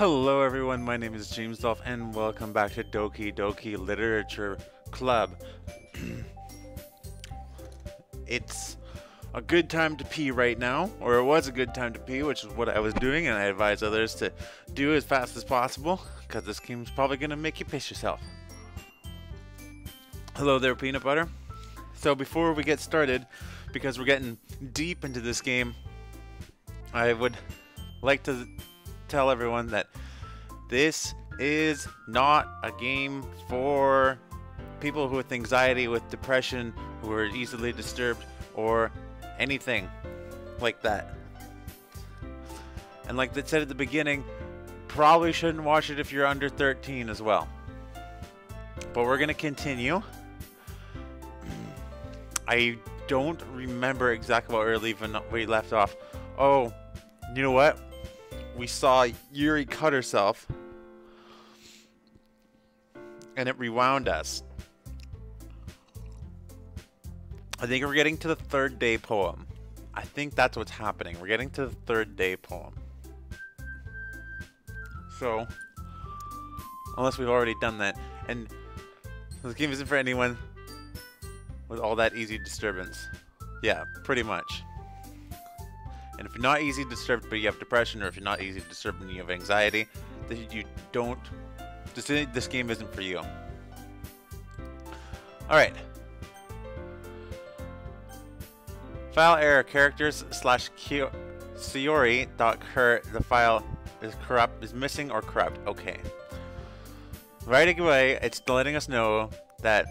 Hello everyone, my name is James Dolph and welcome back to DOKI Literature Club. It's a good time to pee right now, or it was a good time to pee, which is what I was doing, and I advise others to do as fast as possible, because this game's probably going to make you piss yourself. Hello there, peanut butter. So before we get started, because we're getting deep into this game, I would like to tell everyone that this is not a game for people with anxiety, with depression, who are easily disturbed, or anything like that. And like they said at the beginning, probably shouldn't watch it if you're under 13 as well. But we're gonna continue. I don't remember exactly where we left off. Oh, you know what? We saw Yuri cut herself, and it rewound us. I think we're getting to the third day poem. I think that's what's happening. We're getting to the third day poem. So, unless we've already done that, and this game isn't for anyone with all that easy disturbance. Yeah, pretty much. And if you're not easy disturbed but you have depression, or if you're not easy disturbed and you have anxiety, then you don't. This game isn't for you. Alright. File error characters / Sayori.cur. The file is corrupt, is missing or corrupt. Okay. Right away, it's letting us know that.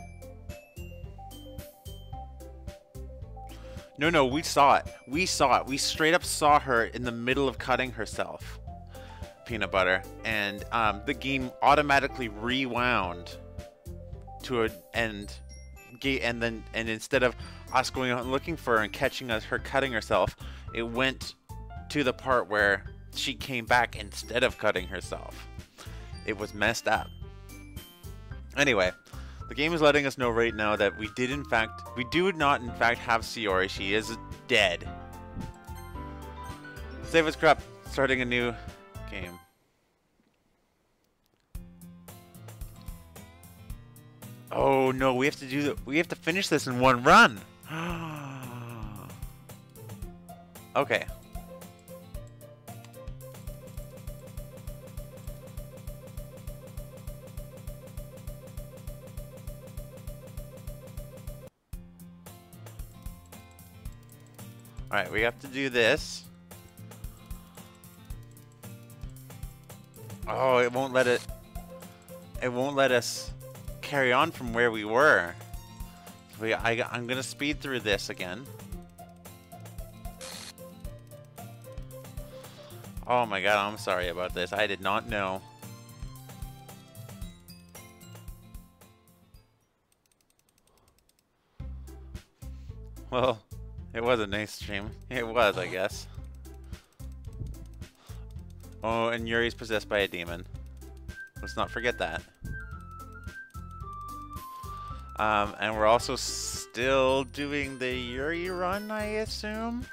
No, we saw it. We We straight up saw her in the middle of cutting herself, peanut butter, and the game automatically rewound to an end, and instead of us going out and looking for her and catching her cutting herself, it went to the part where she came back instead of cutting herself. It was messed up. Anyway. The game is letting us know right now that we do not in fact have Sayori. She is dead. Save as corrupt. Starting a new game. Oh no, we have to finish this in one run. Okay. Alright, we have to do this. Oh, it won't let us carry on from where we were. I'm gonna speed through this again. Oh my god, I'm sorry about this. I did not know. Well, it was a nice stream. It was, I guess. Oh, and Yuri's possessed by a demon. Let's not forget that. And we're also still doing the Yuri run, I assume?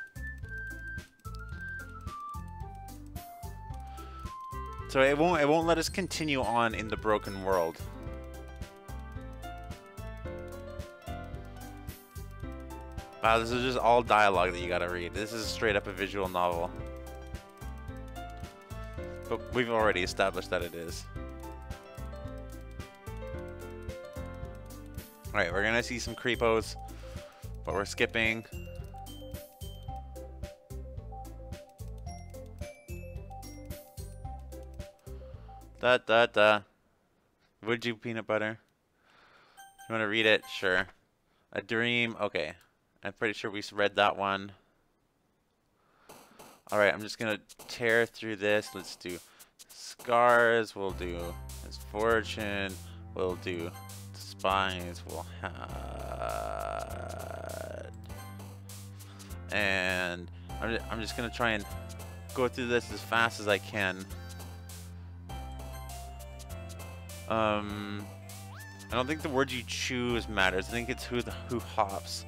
So it won't let us continue on in the broken world. Wow, this is just all dialogue that you gotta read. This is straight up a visual novel. But we've already established that it is. Alright, we're gonna see some creepos, but we're skipping. Would you, peanut butter? You wanna read it? Sure. A dream, okay. I'm pretty sure we read that one. Alright, I'm just gonna tear through this. Let's do scars, we'll do misfortune, we'll do spies, we'll have... And I'm just gonna try and go through this as fast as I can. I don't think the word you choose matters. I think it's who hops.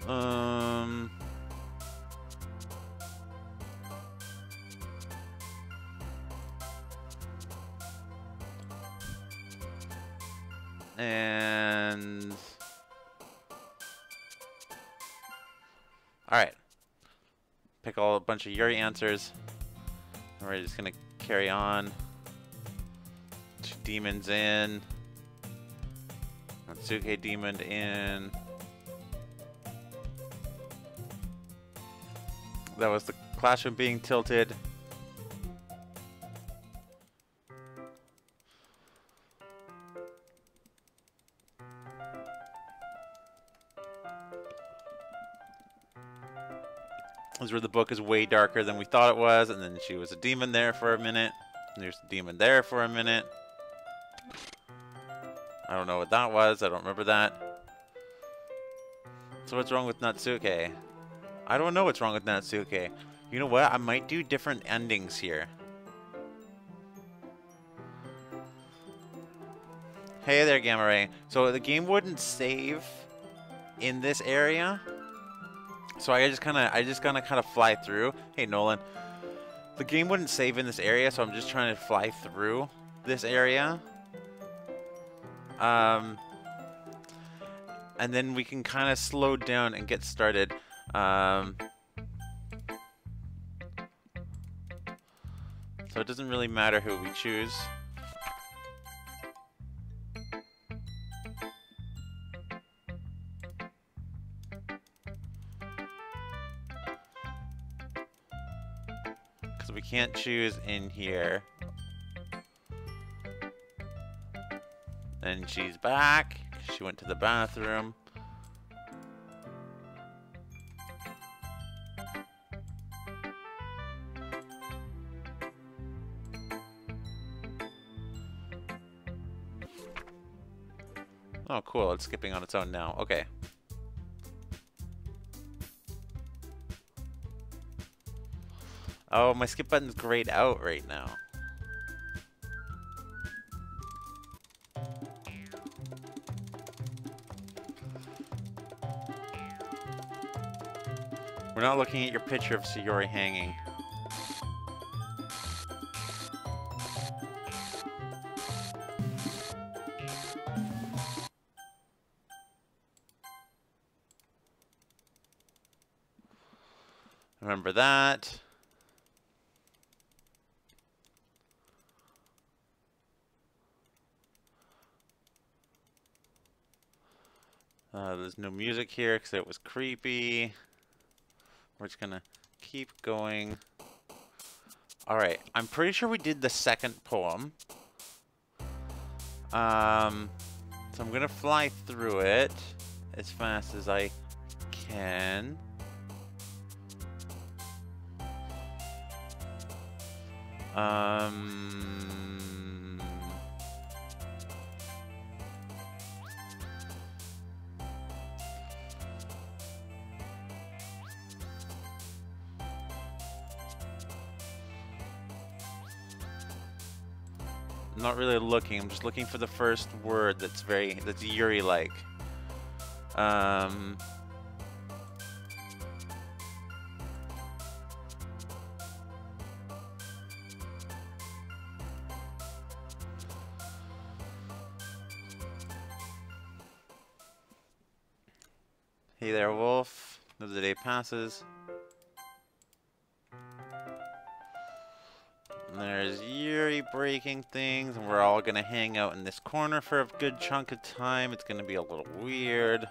Um... And... Alright. Pick a bunch of Yuri answers. We're just gonna carry on. 2 demons in. Natsuke demon in. That was the classroom being tilted. This is where the book is way darker than we thought it was, and then she was a demon there for a minute. And there's a demon there for a minute. I don't know what that was. I don't remember that. So what's wrong with Natsuke? I don't know what's wrong with Natsuke. You know what? I might do different endings here. Hey there, Gamma Ray. So the game wouldn't save in this area. So I just kind of fly through. Hey Nolan, the game wouldn't save in this area, so I'm just trying to fly through this area. And then we can kind of slow down and get started. So it doesn't really matter who we choose. We can't choose in here. And she's back. She went to the bathroom. Oh, cool. It's skipping on its own now. Okay. Oh, my skip button's grayed out right now. We're not looking at your picture of Sayori hanging. Remember that. There's no music here because it was creepy. We're just gonna keep going. Alright, I'm pretty sure we did the second poem. So I'm gonna fly through it as fast as I can. I'm not really looking. I'm just looking for the first word that's Yuri-like. Hey there, Wolf. Another day passes. And there's Yuri breaking things, and we're all gonna hang out in this corner for a good chunk of time. It's gonna be a little weird,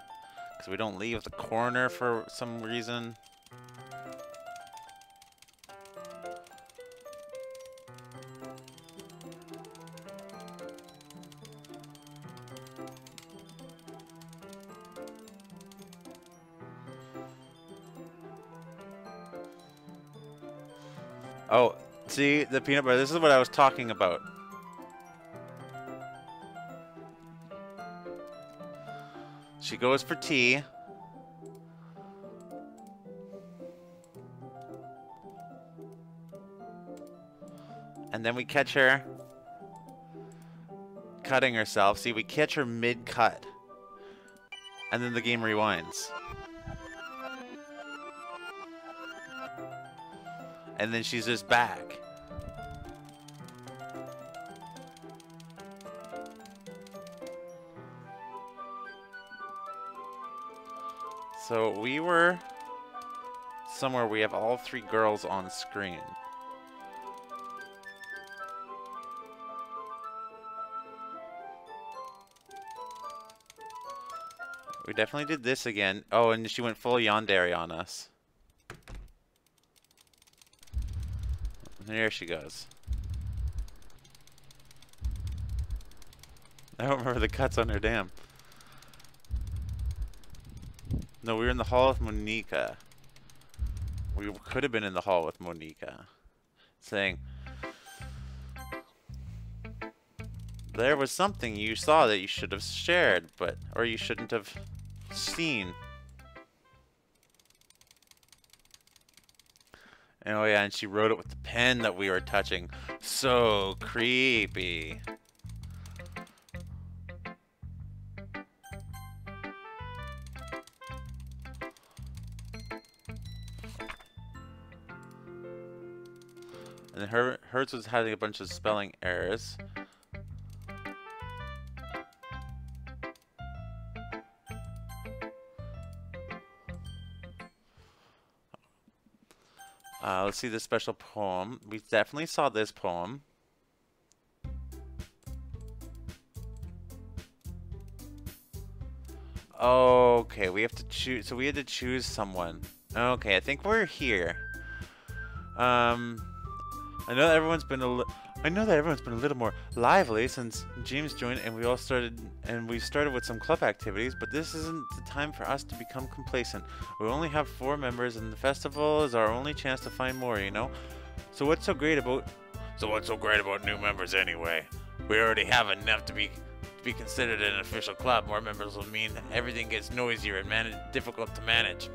because we don't leave the corner for some reason. Oh, see, the peanut butter, this is what I was talking about. She goes for tea. And then we catch her cutting herself. See, we catch her mid-cut. And then the game rewinds. and then she's just back. So we were somewhere we have all 3 girls on screen. We definitely did this again. Oh, and she went full yandere on us. There she goes. I don't remember the cuts on her, damn. No, we were in the hall with Monica. We could have been in the hall with Monica. Saying, there was something you saw that you should have shared, or you shouldn't have seen. Oh yeah, and she wrote it with the pen that we were touching. So creepy. And hers was having a bunch of spelling errors. Let's see the special poem. We definitely saw this poem. Okay, we have to choose. So we had to choose someone. Okay, I think we're here. I know that everyone's been a little more lively since James joined, and we started with some club activities. But this isn't the time for us to become complacent. We only have 4 members, and the festival is our only chance to find more. You know. So what's so great about new members anyway? We already have enough to be considered an official club. More members will mean everything gets noisier and difficult to manage.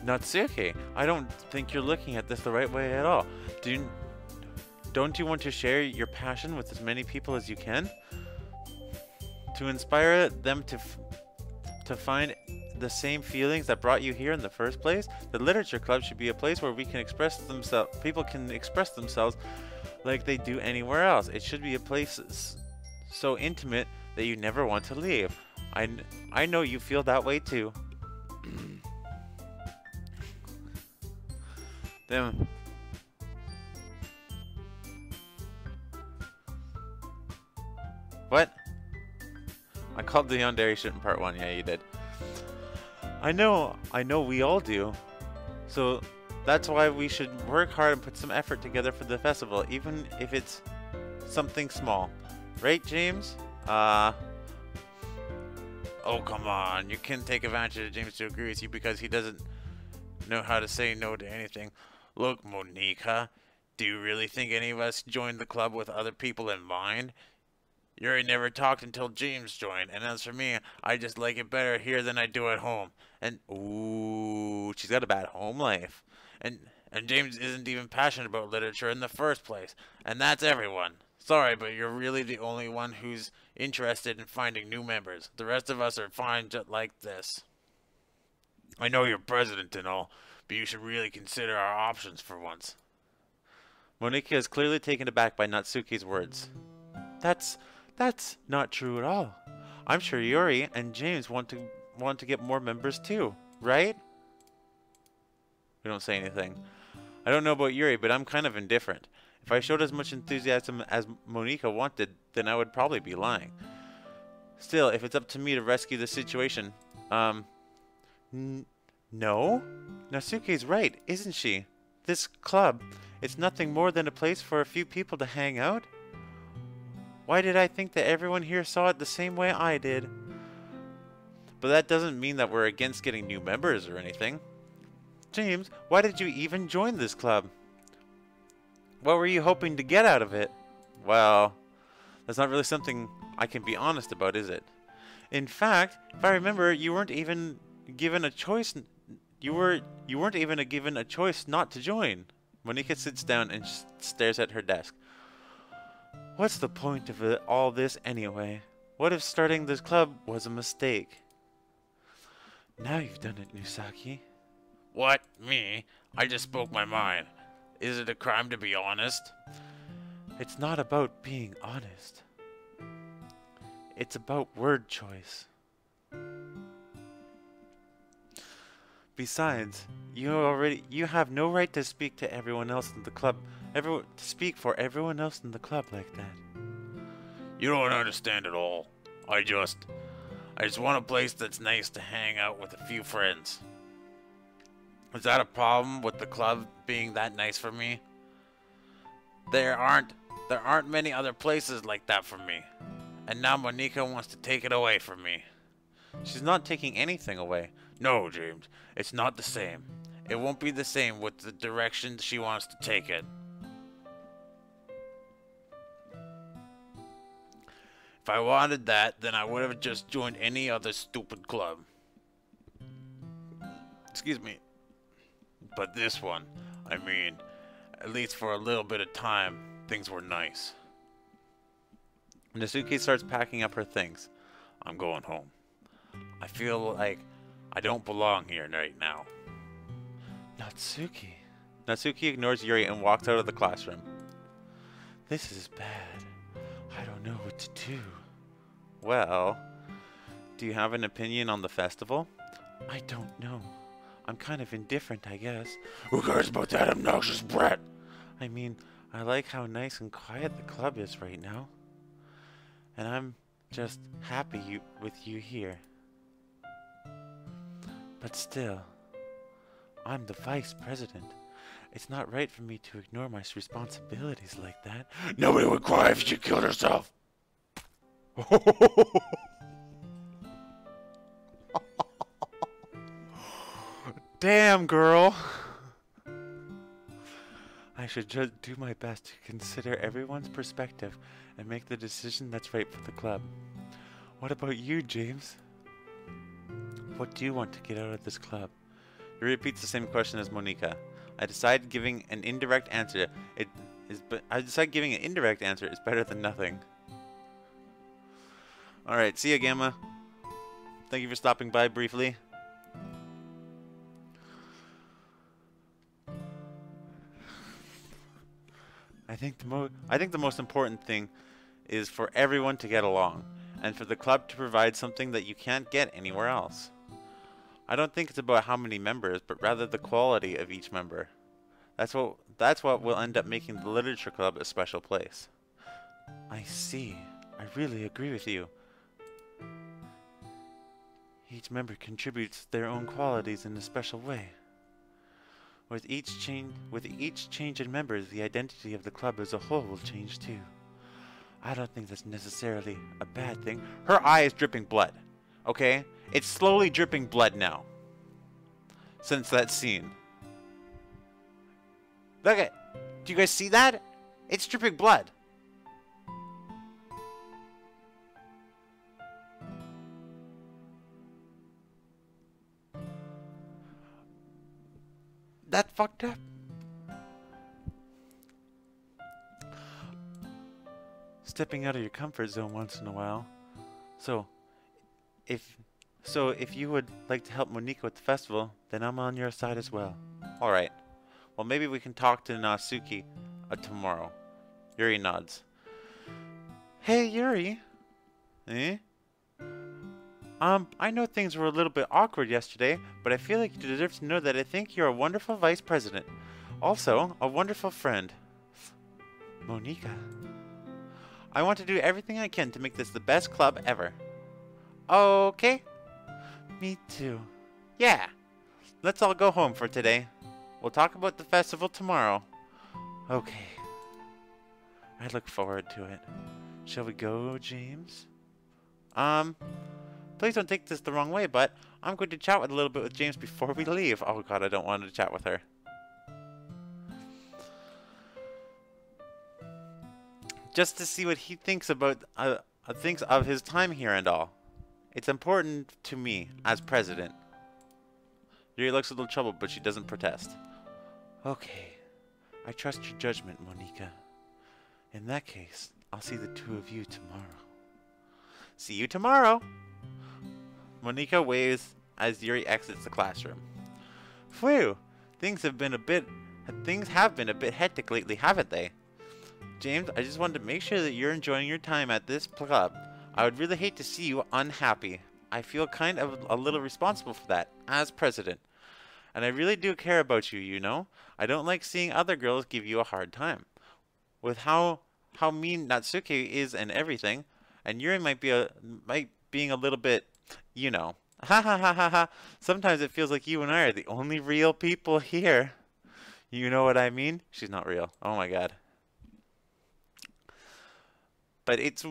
Natsuki, I don't think you're looking at this the right way at all. Don't you want to share your passion with as many people as you can? To inspire them to find the same feelings that brought you here in the first place? The Literature Club should be a place where people can express themselves like they do anywhere else. It should be a place so intimate that you never want to leave. I know you feel that way too. Them. What? I called the yandere shit in part 1. Yeah, you did. I know we all do. So that's why we should work hard and put some effort together for the festival, even if it's something small. Right, James? Oh, come on. You can take advantage of James to agree with you because he doesn't know how to say no to anything. Look, Monica, do you really think any of us joined the club with other people in mind? Yuri never talked until James joined, and as for me, I just like it better here than I do at home. And, ooh, she's got a bad home life. And James isn't even passionate about literature in the first place, and that's everyone. Sorry, but you're really the only one who's interested in finding new members. The rest of us are fine just like this. I know you're president and all, but you should really consider our options for once. Monica is clearly taken aback by Natsuki's words. That's not true at all. I'm sure Yuri and James want to get more members too, right? We don't say anything. I don't know about Yuri, but I'm kind of indifferent. If I showed as much enthusiasm as Monica wanted, then I would probably be lying. Still, if it's up to me to rescue the situation, no? Natsuki's right, isn't she? This club, it's nothing more than a place for a few people to hang out. Why did I think that everyone here saw it the same way I did? But that doesn't mean that we're against getting new members or anything. James, why did you even join this club? What were you hoping to get out of it? Well, that's not really something I can be honest about, is it? In fact, if I remember, you weren't even given a choice. You weren't even given a choice not to join. Monica sits down and stares at her desk. What's the point of all this anyway? What if starting this club was a mistake? Now you've done it, Nusaki. What? Me? I just spoke my mind. Is it a crime to be honest? It's not about being honest. It's about word choice. Besides, you have no right to speak to everyone else in the club. To speak for everyone else in the club like that. You don't understand at all. I just want a place that's nice to hang out with a few friends. Is that a problem with the club being that nice for me? There aren't many other places like that for me. And now Monica wants to take it away from me. She's not taking anything away. No, James, it's not the same. It won't be the same with the direction she wants to take it. If I wanted that, then I would have just joined any other stupid club. Excuse me. But this one, I mean, at least for a little bit of time, things were nice. Natsuki starts packing up her things. I'm going home. I feel like I don't belong here right now. Natsuki. Natsuki ignores Yuri and walks out of the classroom. This is bad. I don't know what to do. Well, do you have an opinion on the festival? I don't know. I'm kind of indifferent, I guess. Who cares about that obnoxious brat? I mean, I like how nice and quiet the club is right now. And I'm just happy with you here. But still, I'm the vice president. It's not right for me to ignore my responsibilities like that. Nobody would cry if she killed herself. Damn, girl. I should just do my best to consider everyone's perspective and make the decision that's right for the club. What about you, James? What do you want to get out of this club? He repeats the same question as Monica. I decide giving an indirect answer is better than nothing. Alright, see ya, Gamma. Thank you for stopping by briefly. I think the most important thing is for everyone to get along, and for the club to provide something that you can't get anywhere else. I don't think it's about how many members, but rather the quality of each member. That's what will end up making the literature club a special place. I see. I really agree with you. Each member contributes their own qualities in a special way. With each change in members, the identity of the club as a whole will change too. I don't think that's necessarily a bad thing. Her eye is dripping blood. Okay? It's slowly dripping blood now. Since that scene. Look at. Do you guys see that? It's dripping blood. That fucked up. Stepping out of your comfort zone once in a while. So if you would like to help Monica with the festival, then I'm on your side as well. Alright. Well, maybe we can talk to Natsuki tomorrow. Yuri nods. Hey, Yuri. Eh? I know things were a little bit awkward yesterday, but I feel like you deserve to know that I think you're a wonderful vice president. Also, a wonderful friend. Monica. I want to do everything I can to make this the best club ever. Okay? Me too. Yeah. Let's all go home for today. We'll talk about the festival tomorrow. Okay. I look forward to it. Shall we go, James? Please don't take this the wrong way, but I'm going to chat a little bit with James before we leave. Oh god, I don't want to chat with her. Just to see what he thinks about thinks of his time here and all. It's important to me as president. Yuri looks a little troubled, but she doesn't protest. Okay, I trust your judgment, Monica. In that case, I'll see the two of you tomorrow. See you tomorrow! Monica waves as Yuri exits the classroom. Phew! Things have been a bit Things have been a bit hectic lately, haven't they? James, I just wanted to make sure that you're enjoying your time at this club. I would really hate to see you unhappy. I feel kind of a little responsible for that, as president. And I really do care about you, you know? I don't like seeing other girls give you a hard time. With how mean Natsuki is and everything, and Yuri might being a little bit, you know. Ha ha ha ha ha. Sometimes it feels like you and I are the only real people here. You know what I mean? She's not real. Oh my god. But it's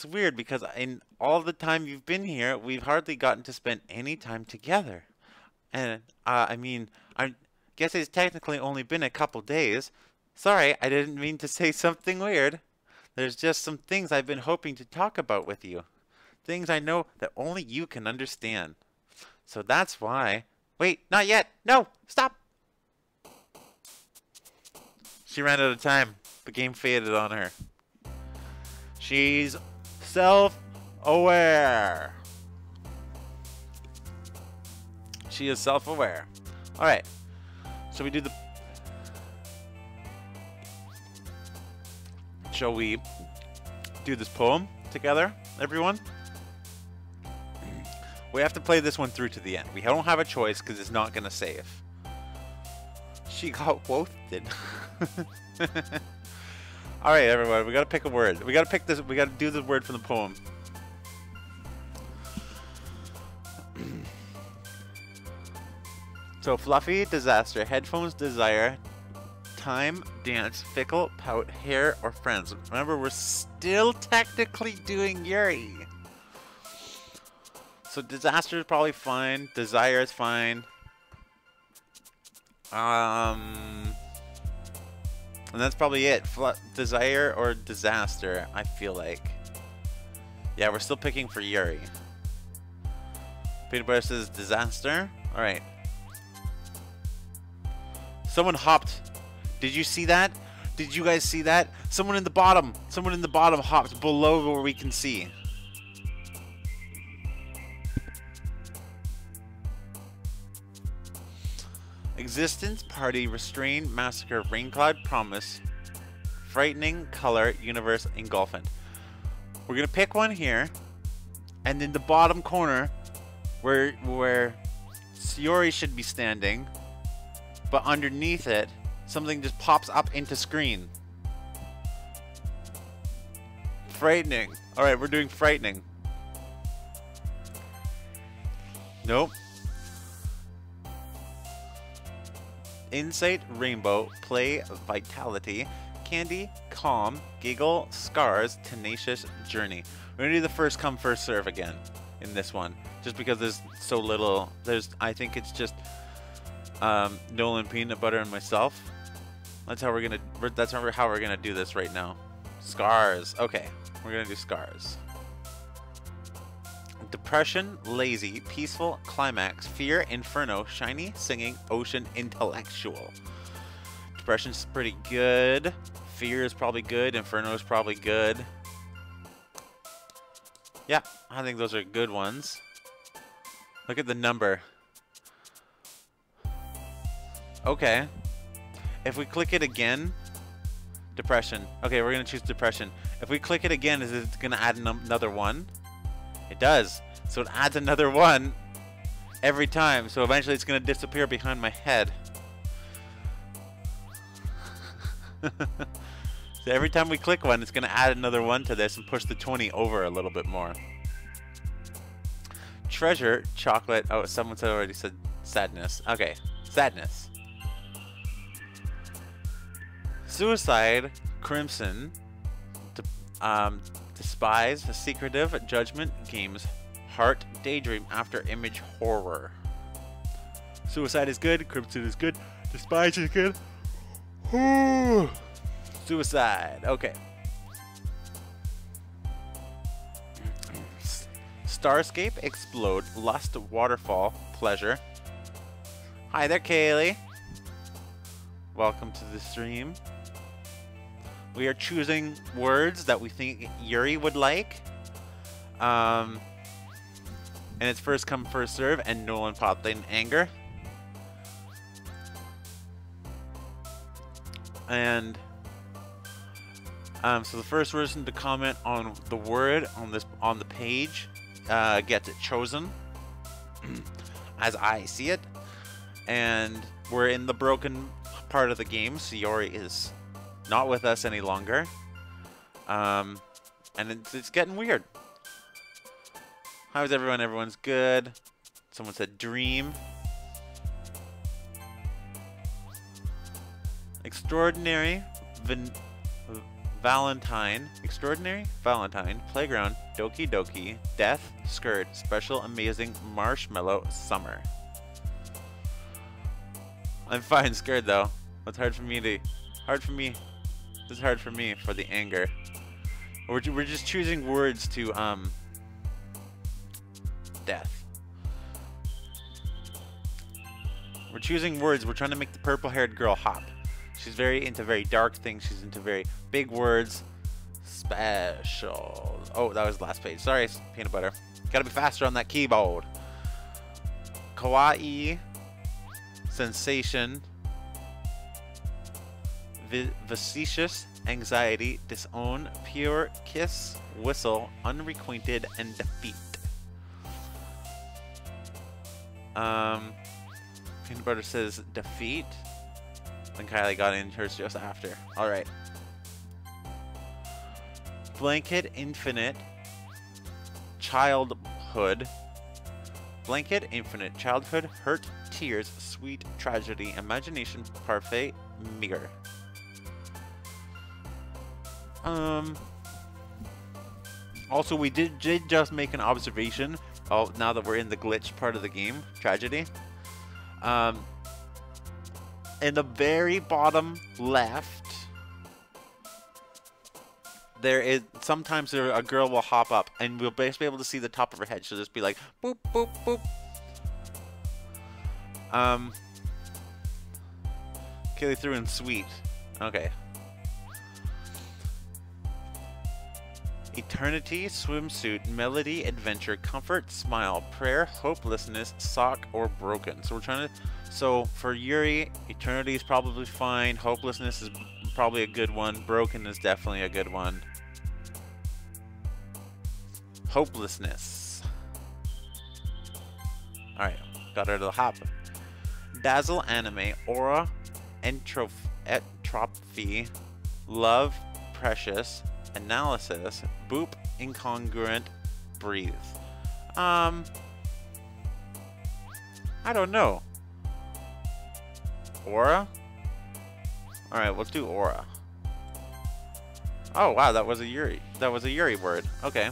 weird because in all the time you've been here, we've hardly gotten to spend any time together. And I mean, I guess it's technically only been a couple days. Sorry, I didn't mean to say something weird. There's just some things I've been hoping to talk about with you. Things I know that only you can understand. So that's why... Wait, not yet! No! Stop! She ran out of time. The game faded on her. She's self-aware. She is self-aware. Alright. So we do the... Shall we do this poem together, everyone? We have to play this one through to the end. We don't have a choice because it's not going to save. She got woefed. Alright, everyone. We got to pick a word. We got to pick this. We got to do the word from the poem. So, fluffy, disaster, headphones, desire, time, dance, fickle, pout, hair, or friends. Remember, we're still technically doing Yuri. So disaster is probably fine. Desire is fine. And that's probably it. Desire or disaster, I feel like. Yeah, we're still picking for Yuri. Peanut butter says disaster. Alright. Someone hopped. Did you see that? Did you guys see that? Someone in the bottom. Someone in the bottom hopped below where we can see. Existence, party, restrain, massacre, raincloud, promise, frightening, color, universe, engulfant. We're gonna pick one here, and in the bottom corner, where Yuri should be standing, but underneath it, something just pops up into screen. Frightening. All right, we're doing frightening. Nope. Insight, rainbow, play, vitality, candy, calm, giggle, scars, tenacious, journey. We're gonna do the first come first serve again in this one, just because there's so little. I think it's just Nolan, peanut butter, and myself. That's how we're gonna do this right now. Scars. Okay, we're gonna do scars. Depression, lazy, peaceful, climax, fear, inferno, shiny, singing, ocean, intellectual. Depression's pretty good. Fear is probably good. Inferno is probably good. Yeah, I think those are good ones. Look at the number. Okay. If we click it again, depression. Okay, we're gonna choose depression. If we click it again, is it gonna add another one? It does. So it adds another one every time. So eventually it's going to disappear behind my head. So every time we click one, it's going to add another one to this and push the 20 over a little bit more. Treasure, chocolate. Oh, someone already said sadness. Okay, sadness. Suicide, crimson. Despise, secretive, judgment, games, heart, daydream, after image, horror. Suicide is good, crimson is good, despise is good. Suicide, okay. Starscape, explode, lust, waterfall, pleasure. Hi there, Kaylee. Welcome to the stream. We are choosing words that we think Yuri would like. And it's first come, first serve, and Nolan popped in anger. And so the first person to comment on the word on the page gets it chosen as I see it. And we're in the broken part of the game. Sayori is not with us any longer. And it's getting weird. How's everyone? Everyone's good. Someone said dream. Extraordinary Valentine. Extraordinary Valentine. Playground. Doki Doki. Death. Skirt. Special Amazing Marshmallow Summer. I'm fine scared though. It's hard for me. This is hard for me for the anger. We're just choosing words to death. We're choosing words. We're trying to make the purple-haired girl hop. She's very into very dark things. She's into very big words. Special. Oh, that was the last page. Sorry, peanut butter. Gotta be faster on that keyboard. Kawaii. Sensation. Facetious. Anxiety. Disown. Pure. Kiss. Whistle. Unrequited. And defeat. Peanut butter says defeat. And Kylie got in hers just after. Alright. Blanket, infinite, childhood. Blanket, infinite, childhood, hurt, tears, sweet, tragedy, imagination, parfait, mirror. Also, we did just make an observation. Oh, now that we're in the glitch part of the game, tragedy. In the very bottom left, there is sometimes a girl will hop up, and we'll just be able to see the top of her head. She'll just be like boop boop boop. Kaylee threw in sweet. Okay. Eternity, swimsuit, melody, adventure, comfort, smile, prayer, hopelessness, sock, or broken. So we're trying to. So for Yuri, eternity is probably fine. Hopelessness is probably a good one. Broken is definitely a good one. Hopelessness. Alright, got her to the hop. Dazzle, anime, aura, entropy, love, precious, analysis, boop, incongruent, breathe. I don't know. Aura? Alright, let's do aura. Oh wow, that was a Yuri. That was a Yuri word. Okay.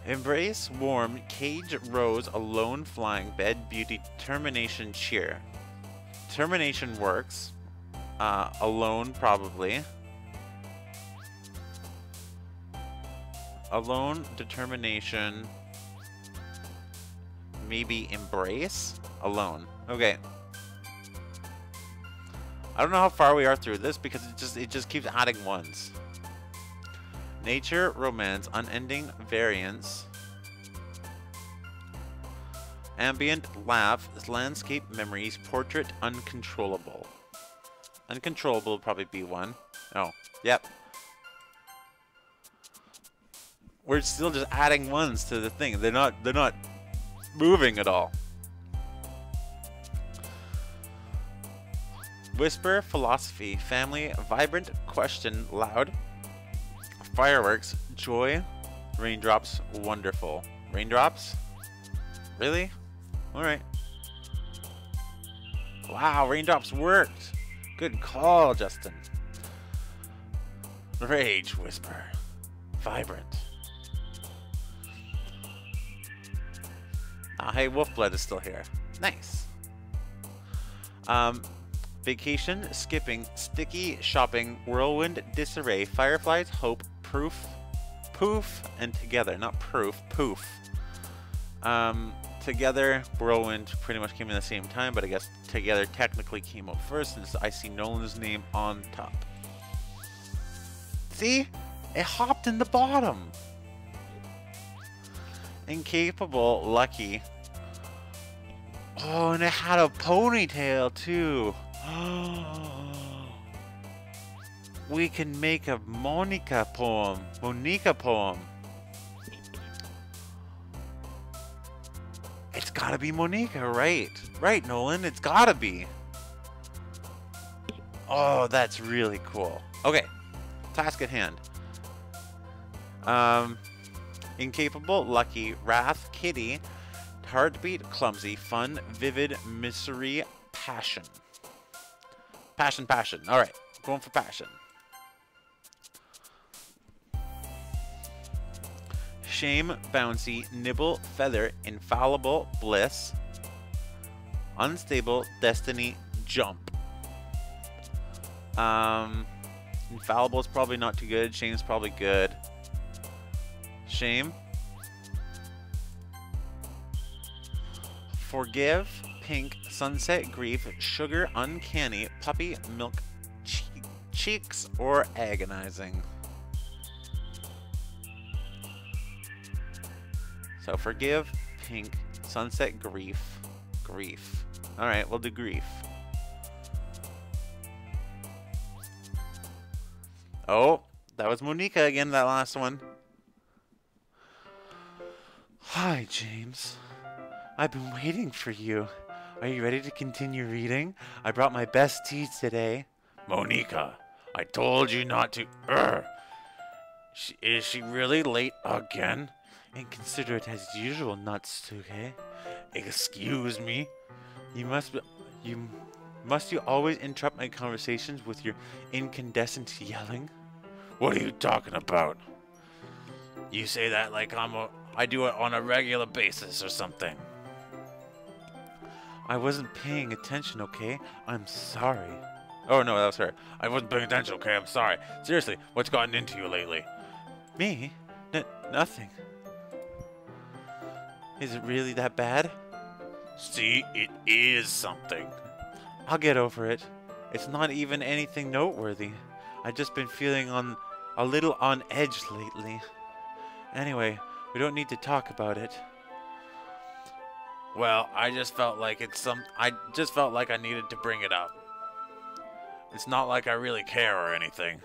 Embrace, warm, cage, rose, alone, flying, bed, beauty, termination, cheer. Termination works. Alone, probably. Alone, determination, maybe embrace, alone. Okay. I don't know how far we are through this because it just keeps adding ones. Nature, romance, unending variance, ambient, laugh, landscape, memories, portrait, uncontrollable. Uncontrollable would probably be one. Oh, yep. We're still just adding ones to the thing. They're not moving at all. Whisper, philosophy, family, vibrant, question, loud, fireworks, joy, raindrops, wonderful. Raindrops? Really? Alright. Wow, raindrops worked. Good call, Justin. Rage, whisper, vibrant. Ah, hey, Wolfblood is still here. Nice. Vacation, skipping, sticky, shopping, whirlwind, disarray, fireflies, hope, proof, poof, and together. Not proof, poof. Together, whirlwind pretty much came in the same time, but I guess together technically came out first since I see Nolan's name on top. See? It hopped in the bottom. Incapable, lucky. Oh, and it had a ponytail too. We can make a Monica poem. Monica poem. It's gotta be Monica, right? Right, Nolan, it's gotta be. Oh, that's really cool. Okay, task at hand. Incapable, lucky, wrath, kitty, heartbeat, clumsy, fun, vivid, misery, passion. Passion, passion. All right, going for passion. Shame, bouncy, nibble, feather, infallible, bliss, unstable, destiny, jump. Infallible is probably not too good. Shame's probably good. Shame. Forgive, pink, sunset, grief, sugar, uncanny, puppy, milk, cheeks, or agonizing. So forgive, pink, sunset, grief, grief. All right, we'll do grief. Oh, that was Monica again, that last one. Hi, James. I've been waiting for you. Are you ready to continue reading? I brought my best tea today. Monica, I told you not to. Is she really late again? Inconsiderate as usual, Natsuke. Excuse me. Must you always interrupt my conversations with your incandescent yelling? What are you talking about? You say that like I do it on a regular basis or something. I wasn't paying attention, okay? I'm sorry. Oh no, that was her. I wasn't paying attention, okay? I'm sorry. Seriously, what's gotten into you lately? Me? Nothing. Is it really that bad? See, it is something. I'll get over it. It's not even anything noteworthy. I've just been feeling a little on edge lately. Anyway, we don't need to talk about it. Well, I just felt like I needed to bring it up. It's not like I really care or anything.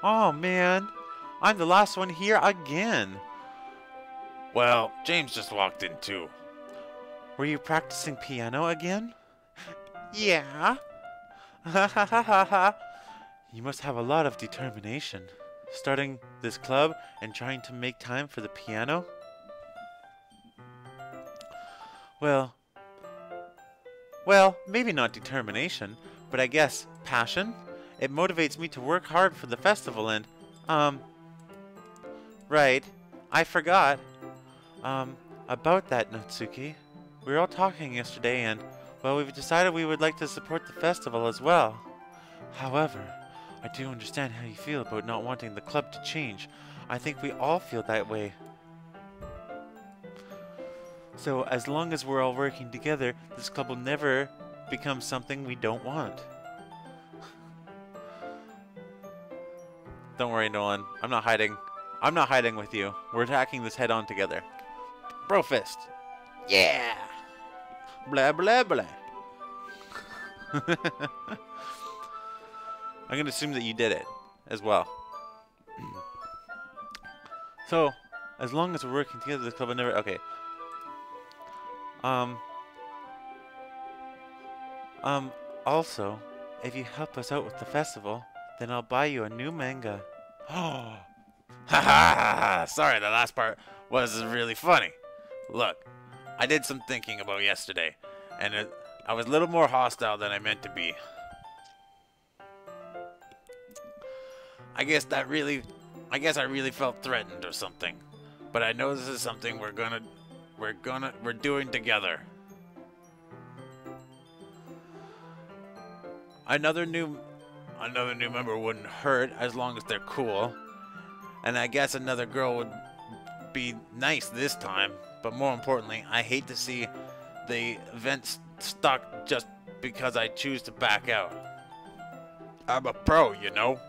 Oh man, I'm the last one here again. Well, James just walked in too. Were you practicing piano again? Yeah. Ha ha ha ha ha. You must have a lot of determination. Starting this club and trying to make time for the piano? Well, maybe not determination, but I guess passion. It motivates me to work hard for the festival and, right, I forgot, about that, Natsuki. We were all talking yesterday and, well, we've decided we would like to support the festival as well. However, I do understand how you feel about not wanting the club to change. I think we all feel that way. So, as long as we're all working together, this club will never become something we don't want. Don't worry, Nolan. I'm not hiding. I'm not hiding with you. We're attacking this head on together. Bro fist. Yeah! Blah, blah, blah. I'm going to assume that you did it as well. So, as long as we're working together, this club will never... Okay. Also, if you help us out with the festival, then I'll buy you a new manga. Oh! Ha ha! Sorry, the last part was really funny. Look, I did some thinking about yesterday, and I was a little more hostile than I meant to be. I guess I really felt threatened or something. But I know this is something we're doing together. Another new member wouldn't hurt as long as they're cool. And I guess another girl would be nice this time. But more importantly, I hate to see the event stuck just because I choose to back out. I'm a pro, you know.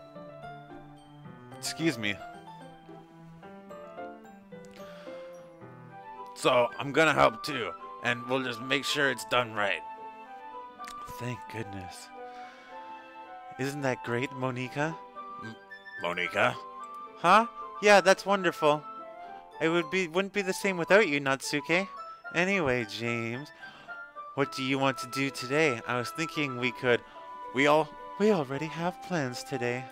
Excuse me. So, I'm gonna help too, and we'll just make sure it's done right. thank goodness. Isn't that great, Monica? Monica? Huh? Yeah, that's wonderful. Wouldn't be the same without you, Natsuke. Anyway, James, what do you want to do today? I was thinking we already have plans today.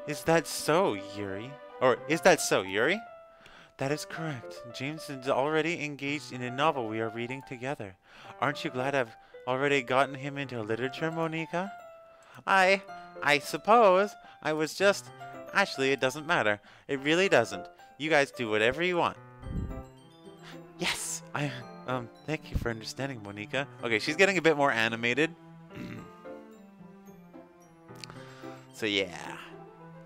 Is that so, Yuri? That is correct. James is already engaged in a novel we are reading together. Aren't you glad I've already gotten him into literature, Monica? I suppose I was just... Actually, it doesn't matter. It really doesn't. You guys do whatever you want. Yes! Thank you for understanding, Monica. Okay, she's getting a bit more animated. So yeah.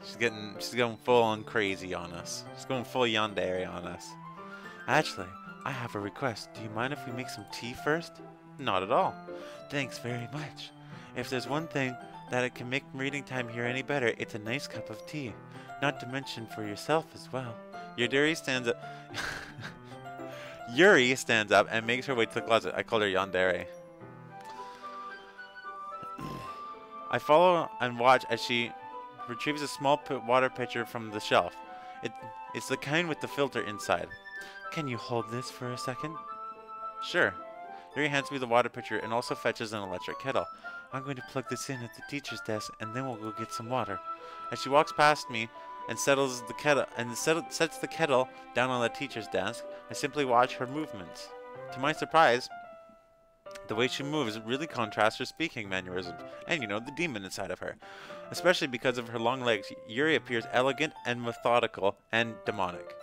She's going full on crazy on us. She's going full yandere on us. Actually, I have a request. Do you mind if we make some tea first? Not at all. Thanks very much. If there's one thing that it can make reading time here any better, it's a nice cup of tea. Not to mention for yourself as well. Yuri stands up. Yuri stands up and makes her way to the closet. I called her yandere. I follow and watch as she retrieves a small water pitcher from the shelf. It's the kind with the filter inside. Can you hold this for a second? Sure. Yuri hands me the water pitcher and also fetches an electric kettle. I'm going to plug this in at the teacher's desk and then we'll go get some water. As she walks past me and sets the kettle down on the teacher's desk, I simply watch her movements. To my surprise, the way she moves really contrasts her speaking mannerisms and, the demon inside of her. Especially because of her long legs, Yuri appears elegant and methodical and demonic.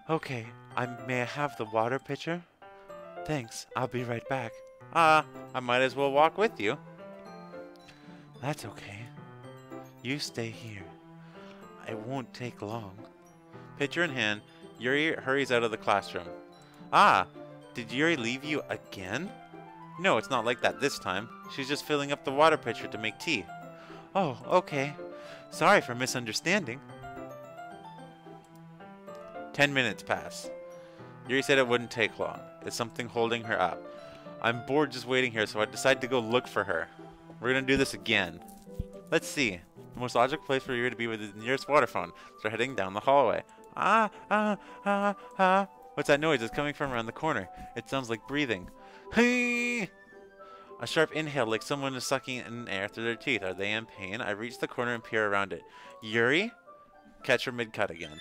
Okay, may I have the water pitcher? Thanks, I'll be right back. I might as well walk with you. That's okay. You stay here. It won't take long. Pitcher in hand, Yuri hurries out of the classroom. Did Yuri leave you again? No, it's not like that this time. She's just filling up the water pitcher to make tea. Oh, okay. Sorry for misunderstanding. 10 minutes pass. Yuri said it wouldn't take long. Is something holding her up? I'm bored just waiting here, so I decide to go look for her. We're gonna do this again. Let's see. The most logical place for Yuri to be with is the nearest water fountain. So we're heading down the hallway. What's that noise? It's coming from around the corner. It sounds like breathing. Hey! A sharp inhale, like someone is sucking in air through their teeth. Are they in pain? I reach the corner and peer around it. Yuri? Catch her mid-cut again.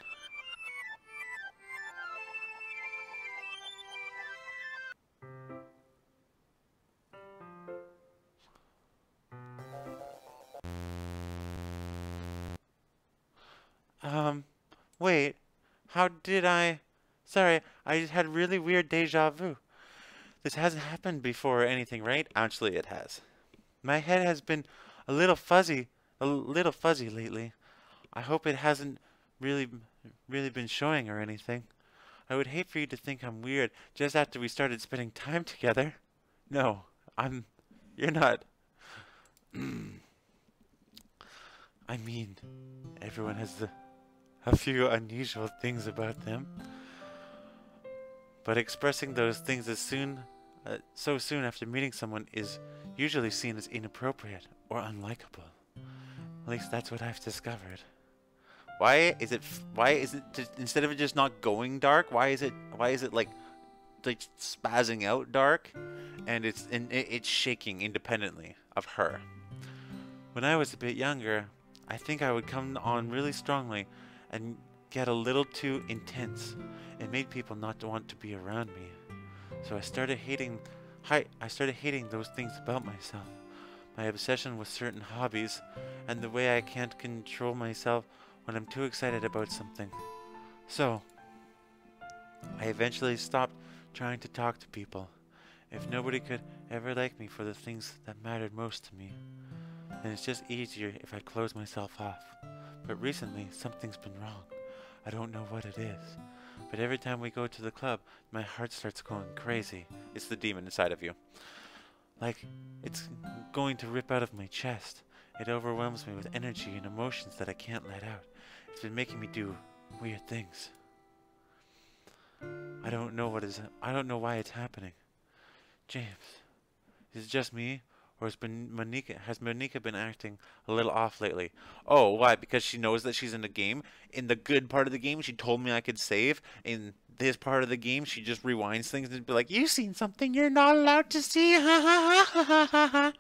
Wait. How did I... Sorry, I just had really weird deja vu. This hasn't happened before or anything, right? Actually, it has. My head has been a little fuzzy lately. I hope it hasn't really been showing or anything. I would hate for you to think I'm weird just after we started spending time together. No, you're not. I mean, everyone has a few unusual things about them. But expressing those things so soon after meeting someone is usually seen as inappropriate or unlikable. At least that's what I've discovered. Why is it just, instead of it just not going dark? Why is it like spazzing out dark, and it's shaking independently of her? When I was a bit younger, I think I would come on really strongly and get a little too intense. It made people not want to be around me. So I started hating those things about myself. My obsession with certain hobbies, and the way I can't control myself when I'm too excited about something. So, I eventually stopped trying to talk to people. If nobody could ever like me for the things that mattered most to me, then it's just easier if I close myself off. But recently, something's been wrong. I don't know what it is. But every time we go to the club, my heart starts going crazy. It's the demon inside of you. Like, it's going to rip out of my chest. It overwhelms me with energy and emotions that I can't let out. It's been making me do weird things. I don't know why it's happening. James, Is it just me? Or has Monica been acting a little off lately? Oh, why? Because she knows that she's in the game. In the good part of the game, she told me I could save. In this part of the game, she just rewinds things and be like, "You've seen something you're not allowed to see." Ha ha ha ha ha ha.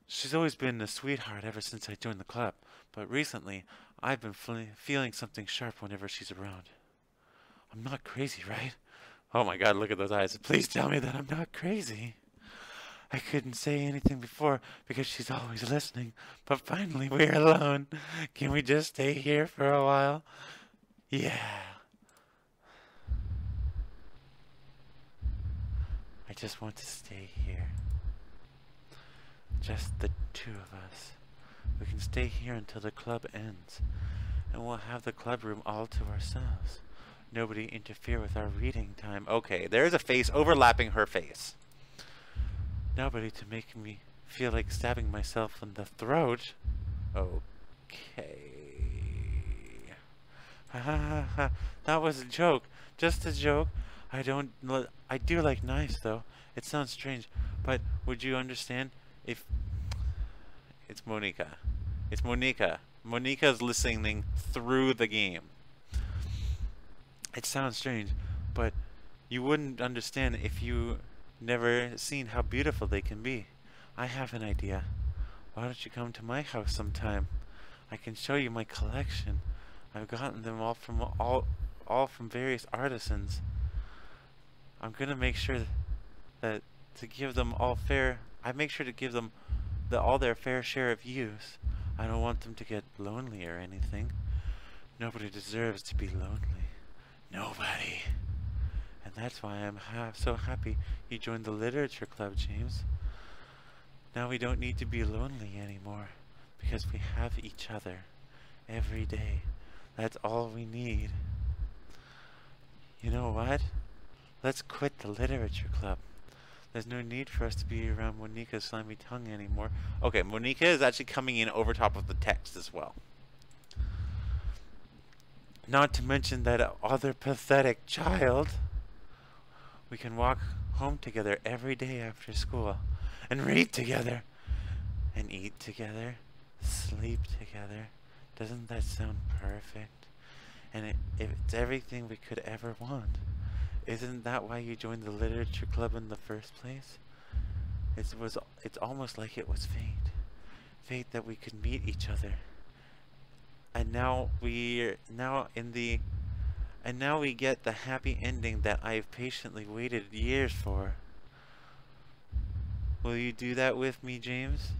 She's always been a sweetheart ever since I joined the club. But recently, I've been feeling something sharp whenever she's around. I'm not crazy, right? Oh my God, look at those eyes. Please tell me that I'm not crazy. I couldn't say anything before because she's always listening, but finally we're alone. Can we just stay here for a while? Yeah. I just want to stay here. Just the two of us. We can stay here until the club ends, and we'll have the club room all to ourselves. Nobody interfere with our reading time. Okay, there's a face overlapping her face. Nobody to make me feel like stabbing myself in the throat. Okay. Ha ha ha ha. That was a joke. Just a joke. I do like knives though. It sounds strange, but would you understand if it's Monica? It's Monica. Monica's listening through the game. It sounds strange, but you wouldn't understand if you never seen how beautiful they can be. I have an idea. Why don't you come to my house sometime? I can show you my collection. I've gotten them all from various artisans. I'm gonna make sure that to give them all fair. I make sure to give them all their fair share of use. I don't want them to get lonely or anything. Nobody deserves to be lonely. Nobody. And that's why I'm so happy you joined the literature club, James. Now we don't need to be lonely anymore, because we have each other every day. That's all we need. You know what? Let's quit the literature club. There's no need for us to be around Monica's slimy tongue anymore. Okay, Monica is actually coming in over top of the text as well. Not to mention that other pathetic child. We can walk home together every day after school, and read together, and eat together, sleep together. Doesn't that sound perfect? And it's everything we could ever want. Isn't that why you joined the literature club in the first place? It's almost like it was fate. Fate that we could meet each other. And now we get the happy ending that I've patiently waited years for. Will you do that with me, James?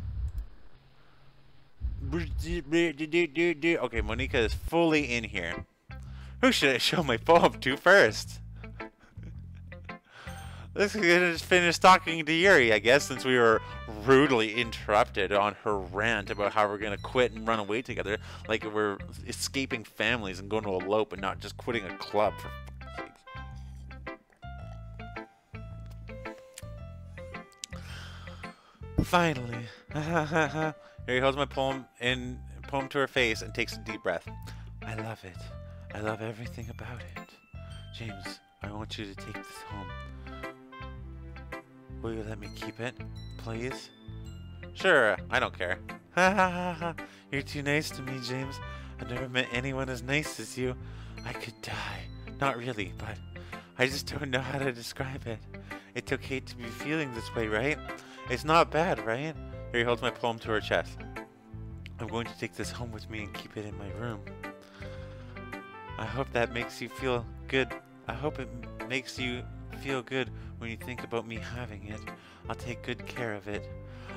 Okay, Monica is fully in here. Who should I show my poem to first? Let's just finish talking to Yuri, I guess, since we were rudely interrupted on her rant about how we're gonna quit and run away together, like we're escaping families and going to elope and not just quitting a club for fuck's sake. Finally. Yuri holds my poem to her face and takes a deep breath. I love it. I love everything about it. James, I want you to take this home. Will you let me keep it, please? Sure, I don't care. Ha ha ha ha. You're too nice to me, James. I've never met anyone as nice as you. I could die. Not really, but I just don't know how to describe it. It's okay to be feeling this way, right? It's not bad, right? Here, he holds my poem to her chest. I'm going to take this home with me and keep it in my room. I hope that makes you feel good. I hope it makes you feel good when you think about me having it. I'll take good care of it.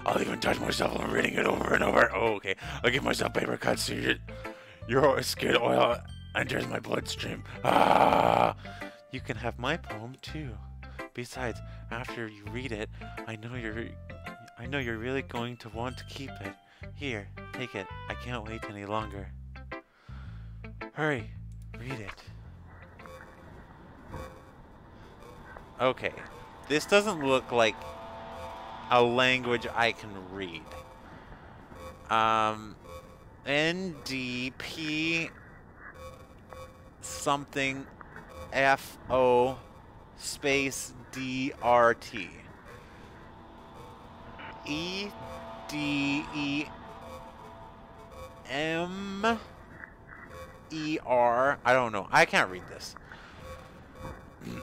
I'll even touch myself while I'm reading it over and over. Oh, okay. I'll give myself paper cuts so your skin oil enters my bloodstream. Ah! You can have my poem too. Besides, after you read it, I know you're really going to want to keep it. Here, take it. I can't wait any longer. Hurry, read it. Okay, this doesn't look like a language I can read. NDP something FO space DRT. Edemer. I don't know. I can't read this.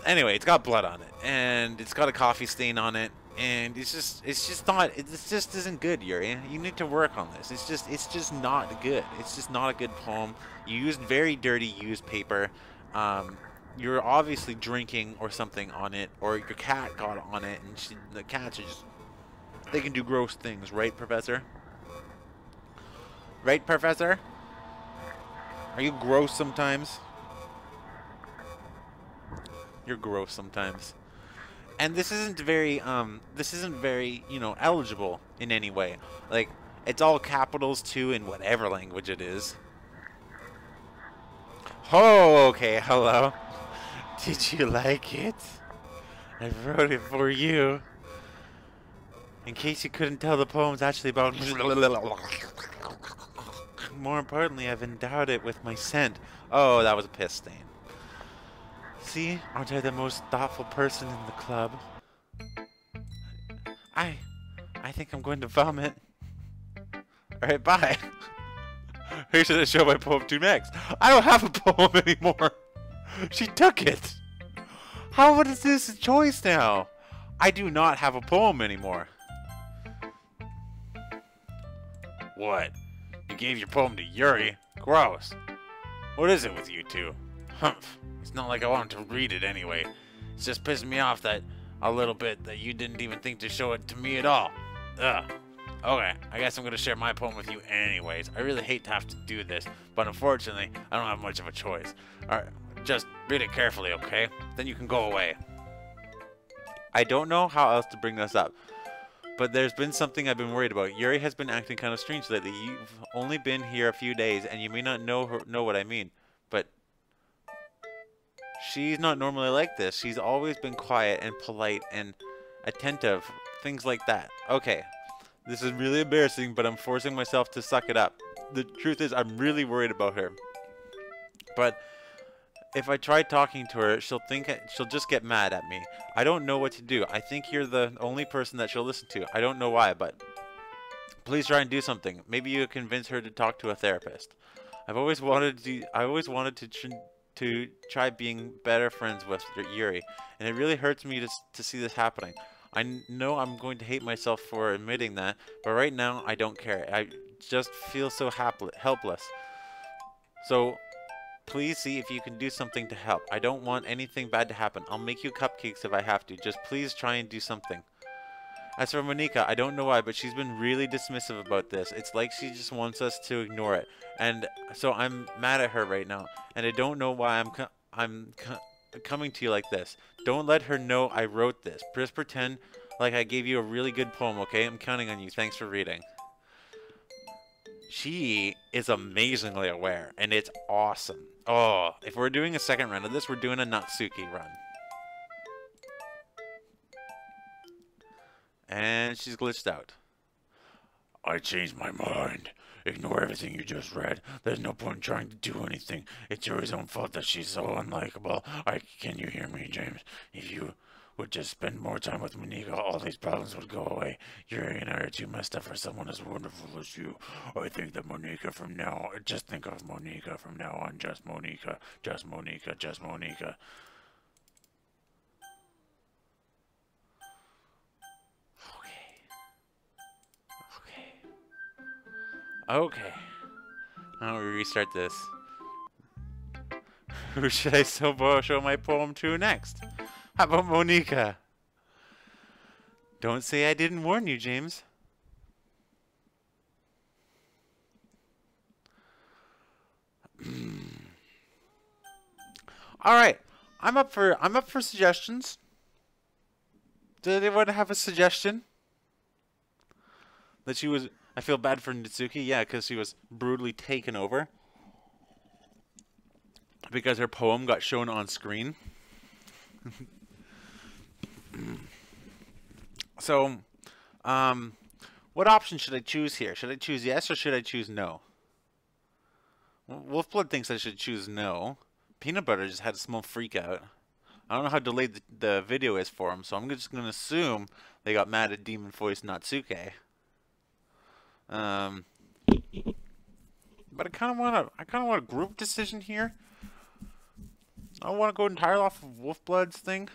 Anyway, it's got blood on it, and it's got a coffee stain on it, and it's just not. It just isn't good, Yuri. You need to work on this. It's just not good. It's just not a good poem. You used very dirty used paper. You're obviously drinking or something on it, or your cat got on it, and the cats are just, they can do gross things, right, Professor? Right, Professor? Are you gross sometimes? You're gross sometimes. And this isn't very, you know, eligible in any way. Like, it's all capitals too in whatever language it is. Oh, okay, hello. Did you like it? I wrote it for you. In case you couldn't tell, the poem's actually about... More importantly, I've endowed it with my scent. Oh, that was a piss stain. See? Aren't I the most thoughtful person in the club? I think I'm going to vomit. Alright, bye. Who should I show my poem to next? I don't have a poem anymore. She took it. How is this a choice now? I do not have a poem anymore. What? You gave your poem to Yuri? Gross. What is it with you two? Humph. It's not like I wanted to read it anyway. It's just pissing me off that a little bit that you didn't even think to show it to me at all. Ugh. Okay, I guess I'm gonna share my poem with you anyways. I really hate to have to do this, but unfortunately, I don't have much of a choice. Alright, just read it carefully, okay? Then you can go away. I don't know how else to bring this up, but there's been something I've been worried about. Yuri has been acting kind of strange lately. You've only been here a few days, and you may not know what I mean, but she's not normally like this. She's always been quiet and polite and attentive, things like that. Okay, this is really embarrassing, but I'm forcing myself to suck it up. The truth is, I'm really worried about her. But if I try talking to her, she'll just get mad at me. I don't know what to do. I think you're the only person that she'll listen to. I don't know why, but please try and do something. Maybe you convince her to talk to a therapist. I've always wanted to try being better friends with Yuri, and it really hurts me to see this happening. I know I'm going to hate myself for admitting that, but right now I don't care. I just feel so helpless. So please see if you can do something to help. I don't want anything bad to happen. I'll make you cupcakes if I have to. Just please try and do something. As for Monika, I don't know why, but she's been really dismissive about this. It's like she just wants us to ignore it. And so I'm mad at her right now. And I don't know why I'm coming to you like this. Don't let her know I wrote this. Just pretend like I gave you a really good poem, okay? I'm counting on you. Thanks for reading. She is amazingly aware, and it's awesome. Oh, if we're doing a second round of this, we're doing a Natsuki run. And she's glitched out. I changed my mind. Ignore everything you just read. There's no point in trying to do anything. It's Yuri's own fault that she's so unlikable. Can you hear me, James? If you would just spend more time with Monika, all these problems would go away. Yuri and I are too messed up for someone as wonderful as you. I think that Monika from now on, just think of Monika from now on. Just Monika, just Monika, just Monika. Okay. Now we restart this. Who should I show my poem to next? How about Monika? Don't say I didn't warn you, James. All right. I'm up for suggestions. Did anyone have a suggestion? That she was... I feel bad for Natsuki, yeah, because she was brutally taken over. Because her poem got shown on screen. So, what option should I choose here? Should I choose yes or should I choose no? Wolfblood thinks I should choose no. Peanut Butter just had a small freak out. I don't know how delayed the video is for them, so I'm just gonna assume they got mad at Demon Voice Natsuke. But I kind of want a group decision here. I want to go entirely off of Wolfblood's thing.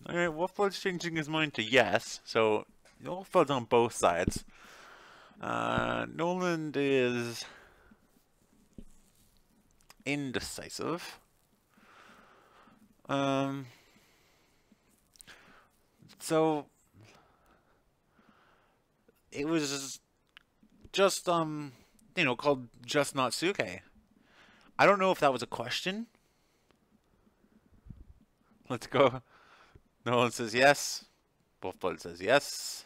Alright, Wolfblood's changing his mind to yes, so Wolfblood's on both sides. Noland is indecisive. So it was just you know, called just Natsuke. I don't know if that was a question. Let's go. Nolan says yes. Wolfblood says yes.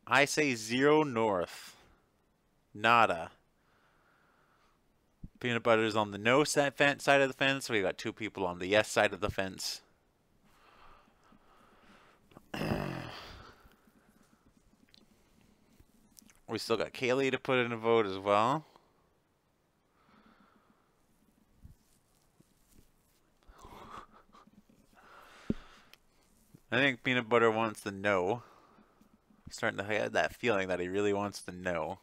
I say 0 north. Nada. Peanut Butter's on the no side of the fence. We got 2 people on the yes side of the fence. We still got Kaylee to put in a vote as well. I think Peanut Butter wants the no. I'm starting to have that feeling that he really wants the no.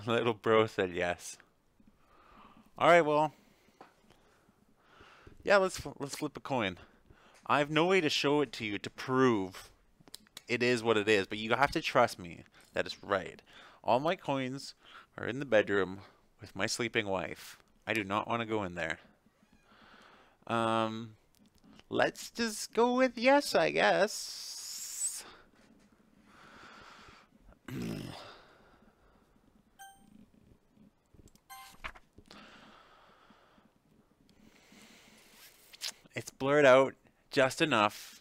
Little bro said yes. All right, well, yeah, let's flip a coin. I have no way to show it to you to prove it is what it is, but you have to trust me that it's right. All my coins are in the bedroom with my sleeping wife. I do not want to go in there. Let's just go with yes, I guess. It's blurred out just enough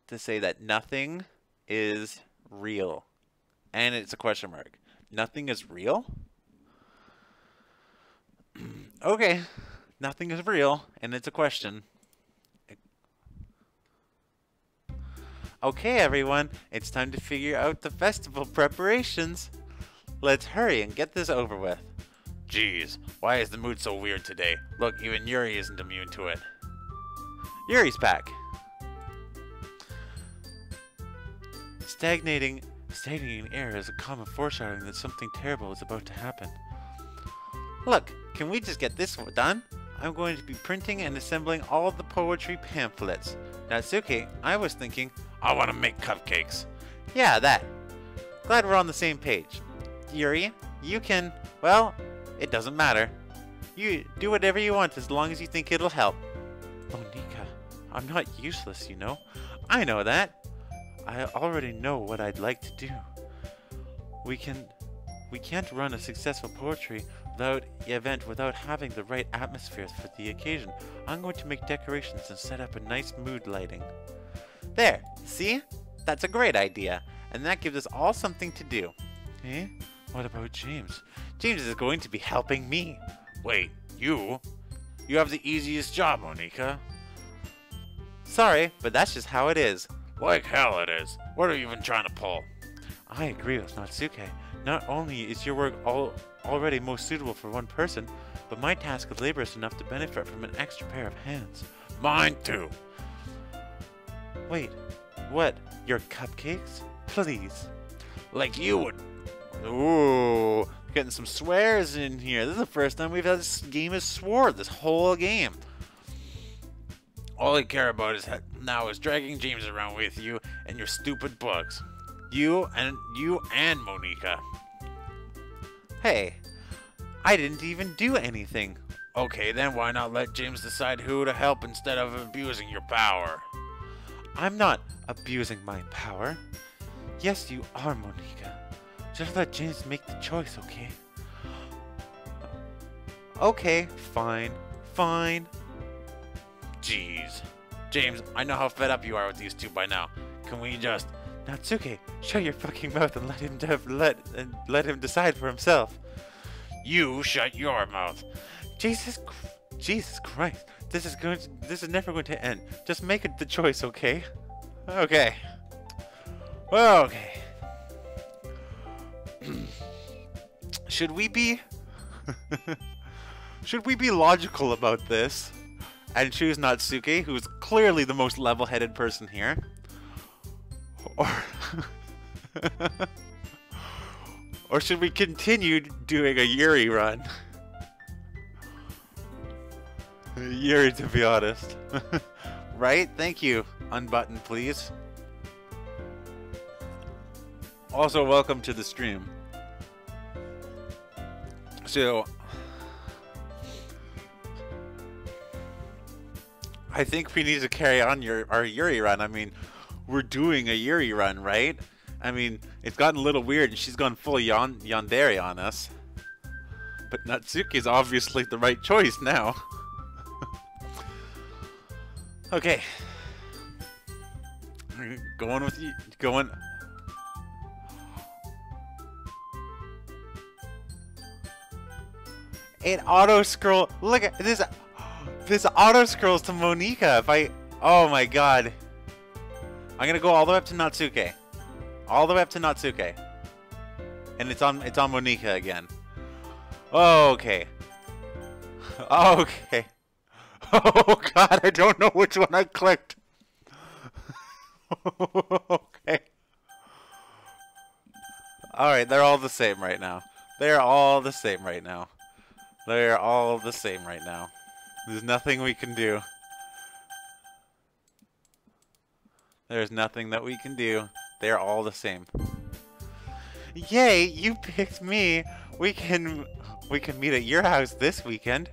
to say that nothing is real. And it's a question mark. Nothing is real? Okay. Nothing is real, and it's a question. Okay, everyone. It's time to figure out the festival preparations. Let's hurry and get this over with. Jeez, why is the mood so weird today? Look, even Yuri isn't immune to it. Yuri's back. Stagnating air is a common foreshadowing that something terrible is about to happen. Look, can we just get this done? I'm going to be printing and assembling all the poetry pamphlets. Natsuke, I was thinking... I want to make cupcakes. Yeah, that. Glad we're on the same page. Yuri, you can... Well, it doesn't matter. You do whatever you want as long as you think it'll help. Monika, I'm not useless, you know. I know that. I already know what I'd like to do. We can't run a successful poetry event without having the right atmosphere for the occasion. I'm going to make decorations and set up a nice mood lighting. There, see? That's a great idea, and that gives us all something to do. Eh? What about James? James is going to be helping me. Wait, you? You have the easiest job, Monika. Sorry, but that's just how it is. Like hell it is. What are you even trying to pull? I agree with Natsuke. Not only is your work already most suitable for one person, but my task is laborious enough to benefit from an extra pair of hands. Mine too. Wait, what? Your cupcakes? Please. Like you would. Ooh, getting some swears in here. This is the first time we've had this game of swore this whole game. All I care about now is dragging James around with you and your stupid books. You and Monika. Hey, I didn't even do anything. Okay, then why not let James decide who to help instead of abusing your power? I'm not abusing my power. Yes, you are, Monika. Just let James make the choice, okay? Okay, fine. Jeez. James, I know how fed up you are with these two by now. Can we just... Natsuke, shut your fucking mouth and let him decide for himself. You shut your mouth. Jesus Christ. This is never going to end. Just make it the choice, okay? Okay. Well, okay. Should we be should we be logical about this and choose Natsuki, who's clearly the most level-headed person here? Or or should we continue doing a Yuri run? Yuri, to be honest. Right? Thank you. Unbutton, please. Also, welcome to the stream. So, I think we need to carry on our Yuri run. I mean, we're doing a Yuri run, right? I mean, it's gotten a little weird and she's gone full yandere on us. But Natsuki is obviously the right choice now. Okay. Going with you. Going. It auto scroll. Look at this. This auto scrolls to Monika. If I. Oh my god. I'm gonna go all the way up to Natsuki. All the way up to Natsuki. And it's on Monika again. Okay. Okay. Oh god, I don't know which one I clicked. Okay. Alright, they're all the same right now. They're all the same right now. They're all the same right now. There's nothing we can do. There's nothing that we can do. They're all the same. Yay, you picked me. We can meet at your house this weekend.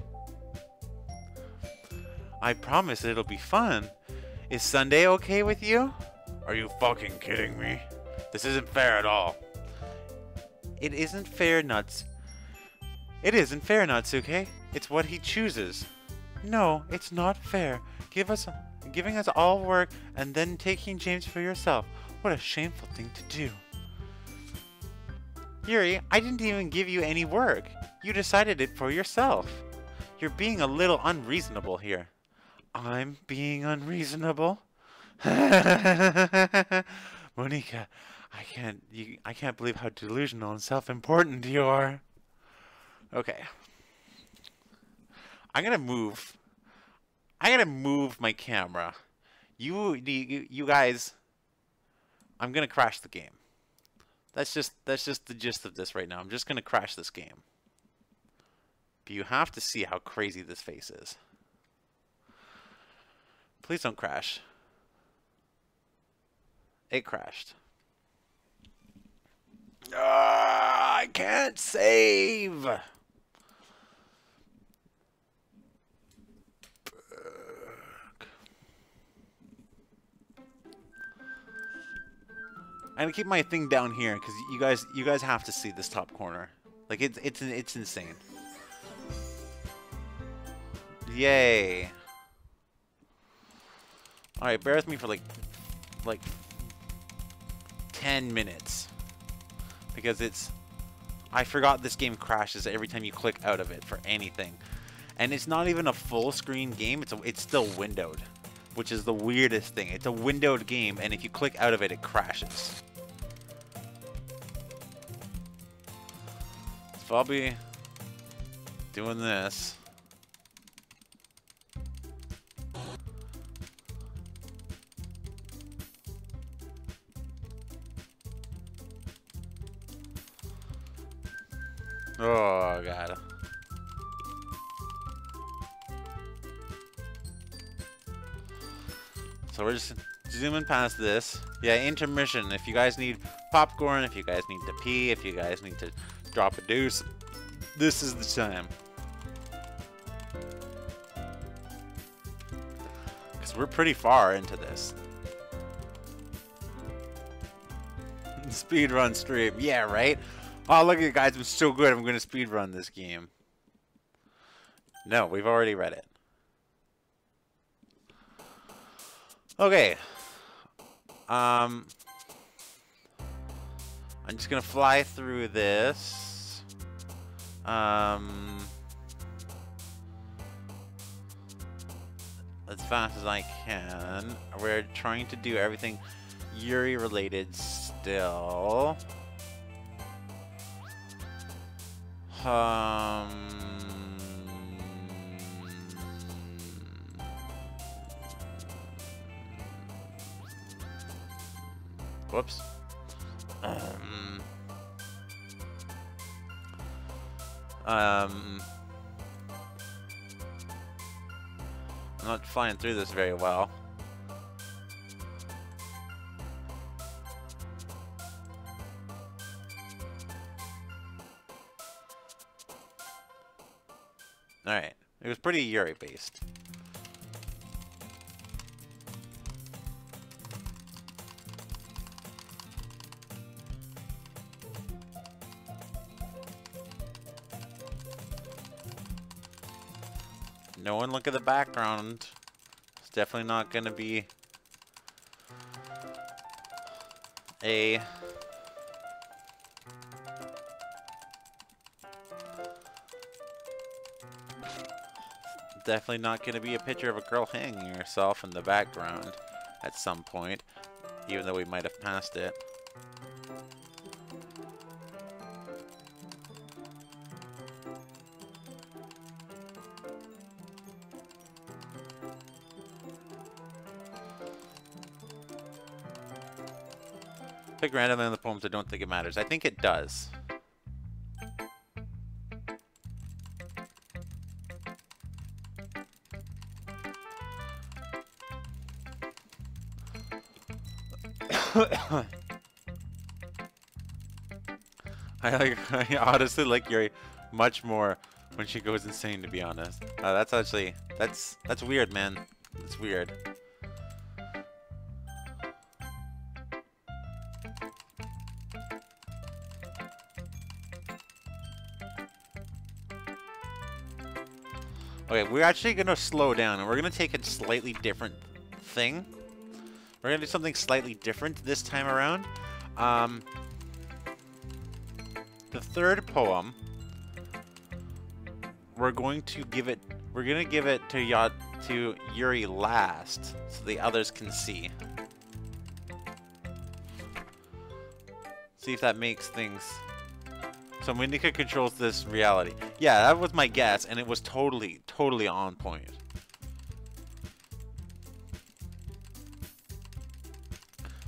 I promise it'll be fun. Is Sunday okay with you? Are you fucking kidding me? This isn't fair at all. It isn't fair, It isn't fair, Natsuki. It's what he chooses. No, it's not fair. Giving us all work and then taking James for yourself. What a shameful thing to do. Yuri, I didn't even give you any work. You decided it for yourself. You're being a little unreasonable here. I'm being unreasonable? Monika, I can't believe how delusional and self-important you are. Okay. I'm gonna move my camera. You guys, I'm gonna crash the game. That's just the gist of this right now. I'm just gonna crash this game. But you have to see how crazy this face is. Please don't crash. It crashed. I can't save. I'm gonna keep my thing down here because you guys have to see this top corner. Like it's insane. Yay! All right, bear with me for like 10 minutes because I forgot this game crashes every time you click out of it for anything, and it's not even a full screen game. It's still windowed, which is the weirdest thing. It's a windowed game, and if you click out of it, it crashes. So I'll be doing this. Oh, God. So we're just zooming past this. Yeah, intermission. If you guys need popcorn, if you guys need to pee, if you guys need to drop a deuce, this is the time. Because we're pretty far into this. Speedrun stream. Yeah, right? Oh, look at you guys. I'm so good. I'm going to speedrun this game. No, we've already read it. Okay. I'm just going to fly through this. As fast as I can. We're trying to do everything Yuri related still. Um. Whoops. I'm not flying through this very well. Alright. It was pretty Yuri based. No one look at the background. It's definitely not going to be a picture of a girl hanging herself in the background at some point, even though we might have passed it. Pick randomly on the poems. I don't think it matters. I think it does. I honestly like Yuri much more when she goes insane, to be honest. That's actually that's weird, man. It's weird. Okay, we're actually going to slow down, and we're going to take a slightly different thing. We're going to do something slightly different this time around. The third poem, we're going to give it to Yuri last, so the others can see. See if that makes things... So Monika controls this reality. Yeah, that was my guess, and it was totally on point.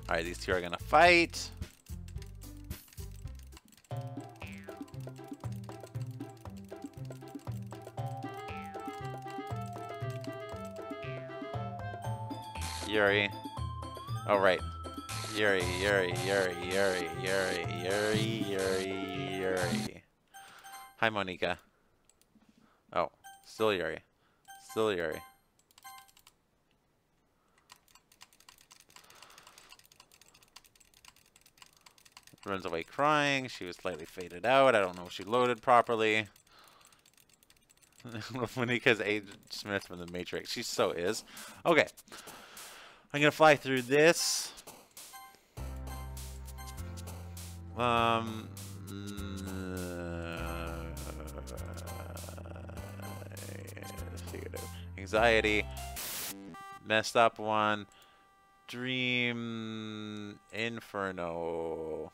Alright, these two are gonna fight. Yuri. Oh, right. Yuri. Hi, Monika. Oh, still Yuri. Still Yuri. Runs away crying. She was slightly faded out. I don't know if she loaded properly. Monika's Agent Smith from the Matrix. She so is. Okay. I'm gonna fly through this. Anxiety. Messed up one. Dream. Inferno.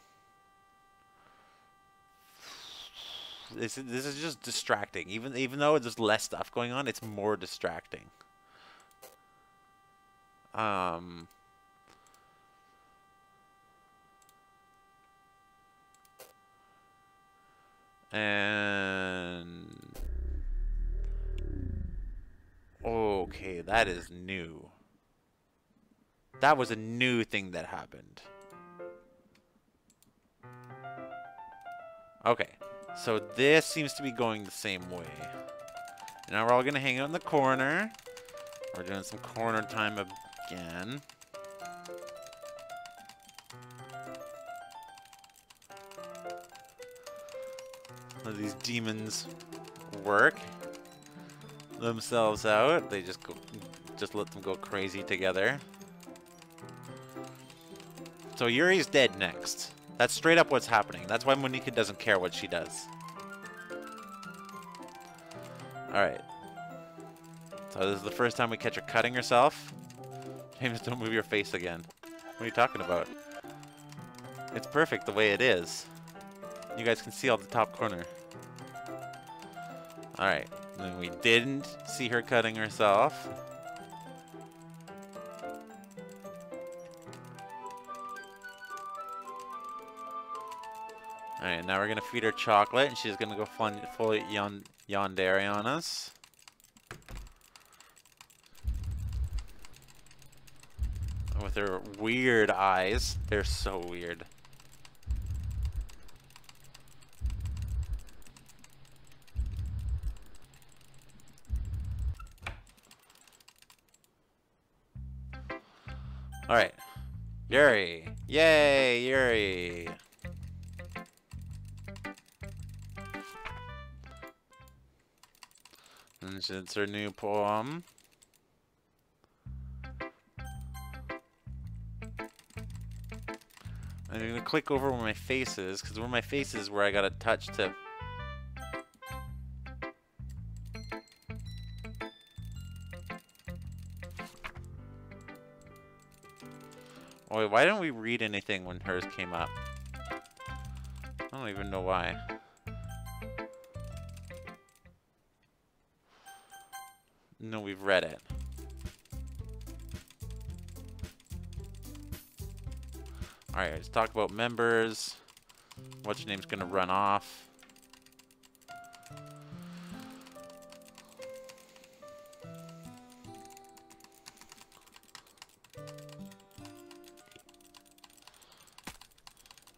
This is just distracting. Even though there's less stuff going on, it's more distracting. And okay, that is new. That was a new thing that happened. Okay, so this seems to be going the same way. Now we're all gonna hang out in the corner. We're doing some corner time again. Let these demons work themselves out. They just let them go crazy together. So Yuri's dead next. That's straight up what's happening. That's why Monika doesn't care what she does. Alright. So this is the first time we catch her cutting herself. James, don't move your face again. What are you talking about? It's perfect the way it is. You guys can see all the top corner. Alright, then we didn't see her cutting herself. Alright, now we're gonna feed her chocolate, and she's gonna go full yandere on us. With her weird eyes. They're so weird. Alright. Yuri! Yay, Yuri! And it's her new poem. I'm gonna click over where my face is, because where my face is where I gotta touch to... Oh, wait, why didn't we read anything when hers came up? I don't even know why. No, we've read it. Alright, let's talk about members. What's your name's gonna run off?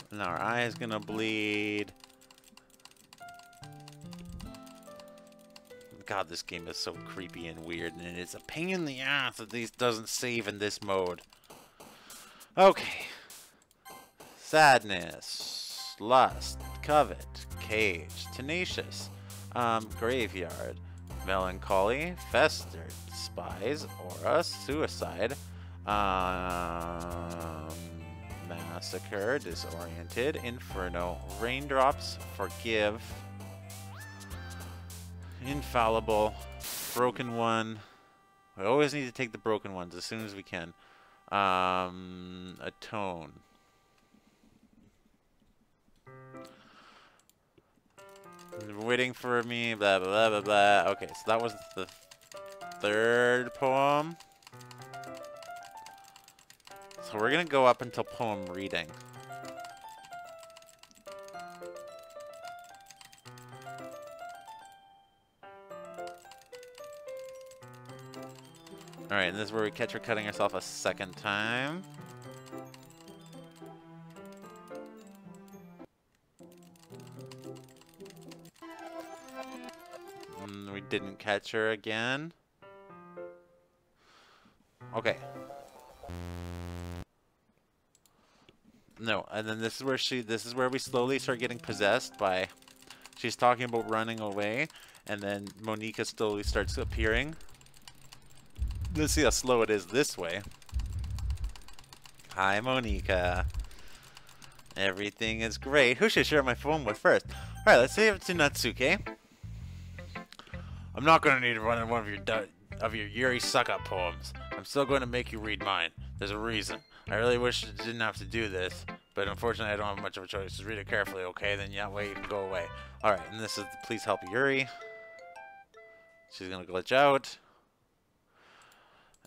Now our eye is gonna bleed. God, this game is so creepy and weird, and it's a pain in the ass that this doesn't save in this mode. Okay. Sadness, lust, covet, cage, tenacious, graveyard, melancholy, festered, spies, aura, suicide, massacre, disoriented, inferno, raindrops, forgive, infallible, broken one. We always need to take the broken ones as soon as we can. Atone. Waiting for me, blah, blah, blah, blah, blah. Okay, so that was the third poem. So we're gonna go up until poem reading. Alright, and this is where we catch her cutting herself a second time. We didn't catch her again. Okay. No, and then this is where we slowly start getting possessed by... She's talking about running away, and then Monica slowly starts appearing. Let's see how slow it is this way. Hi, Monica. Everything is great. Who should I share my phone with first? Alright, let's say it's to Natsuke. I'm not going to need one of your Yuri suck-up poems. I'm still going to make you read mine. There's a reason. I really wish I didn't have to do this, but unfortunately I don't have much of a choice. Just read it carefully, okay? Then that way you can go away. Alright, and this is the Please Help Yuri. She's going to glitch out.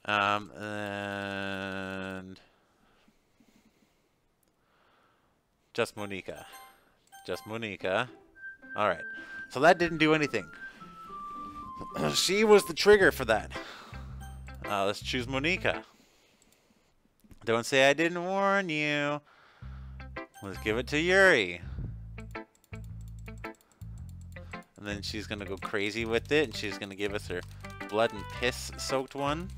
And... Just Monica. Just Monica. Alright. So that didn't do anything. She was the trigger for that. Let's choose Monica. Don't say I didn't warn you. Let's give it to Yuri. And then she's gonna go crazy with it, and she's gonna give us her blood and piss soaked one.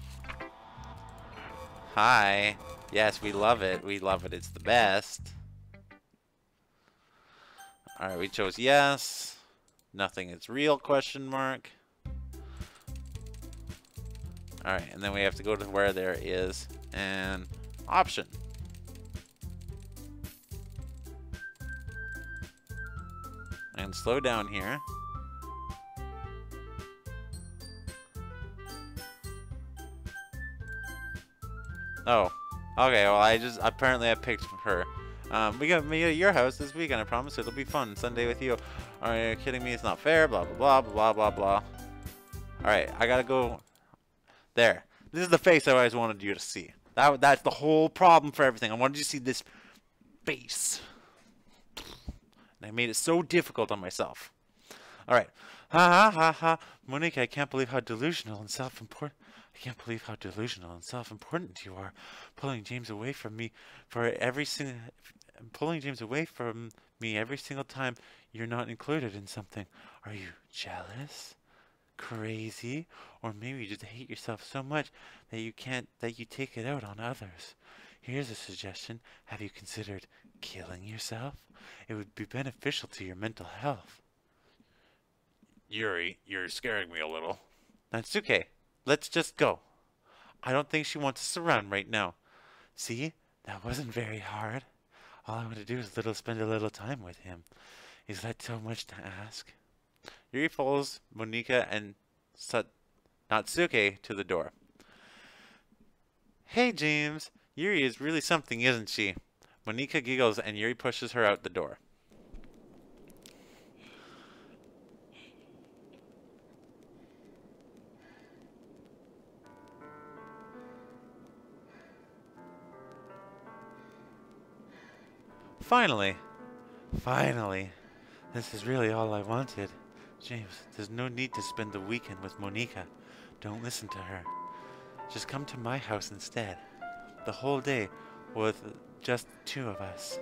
Hi. Yes, we love it. We love it. It's the best. Alright, we chose yes. Nothing is real, question mark. Alright, and then we have to go to where there is an option. And slow down here. Oh. Okay, well apparently I picked her. We got me at your house this weekend, I promise it'll be fun. Sunday with you. Are you kidding me? It's not fair. Blah, blah, blah, blah, blah, blah. Alright, I gotta go. There. This is the face I always wanted you to see. That's the whole problem for everything. I wanted you to see this face. And I made it so difficult on myself. Alright. Ha ha ha ha. Monique, I can't believe how delusional and self-important. I can't believe how delusional and self-important you are. Pulling James away from me pulling James away from me every single time you're not included in something. Are you jealous? Crazy? Or maybe you just hate yourself so much that you take it out on others. Here's a suggestion. Have you considered killing yourself? It would be beneficial to your mental health. Yuri, you're scaring me a little. That's okay. Let's just go. I don't think she wants us around right now. See? That wasn't very hard. All I want to do is spend a little time with him. Is that so much to ask? Yuri follows Monika and Natsuke to the door. Hey, James. Yuri is really something, isn't she? Monika giggles and Yuri pushes her out the door. Finally. This is really all I wanted. James, there's no need to spend the weekend with Monika. Don't listen to her. Just come to my house instead. The whole day with just the two of us.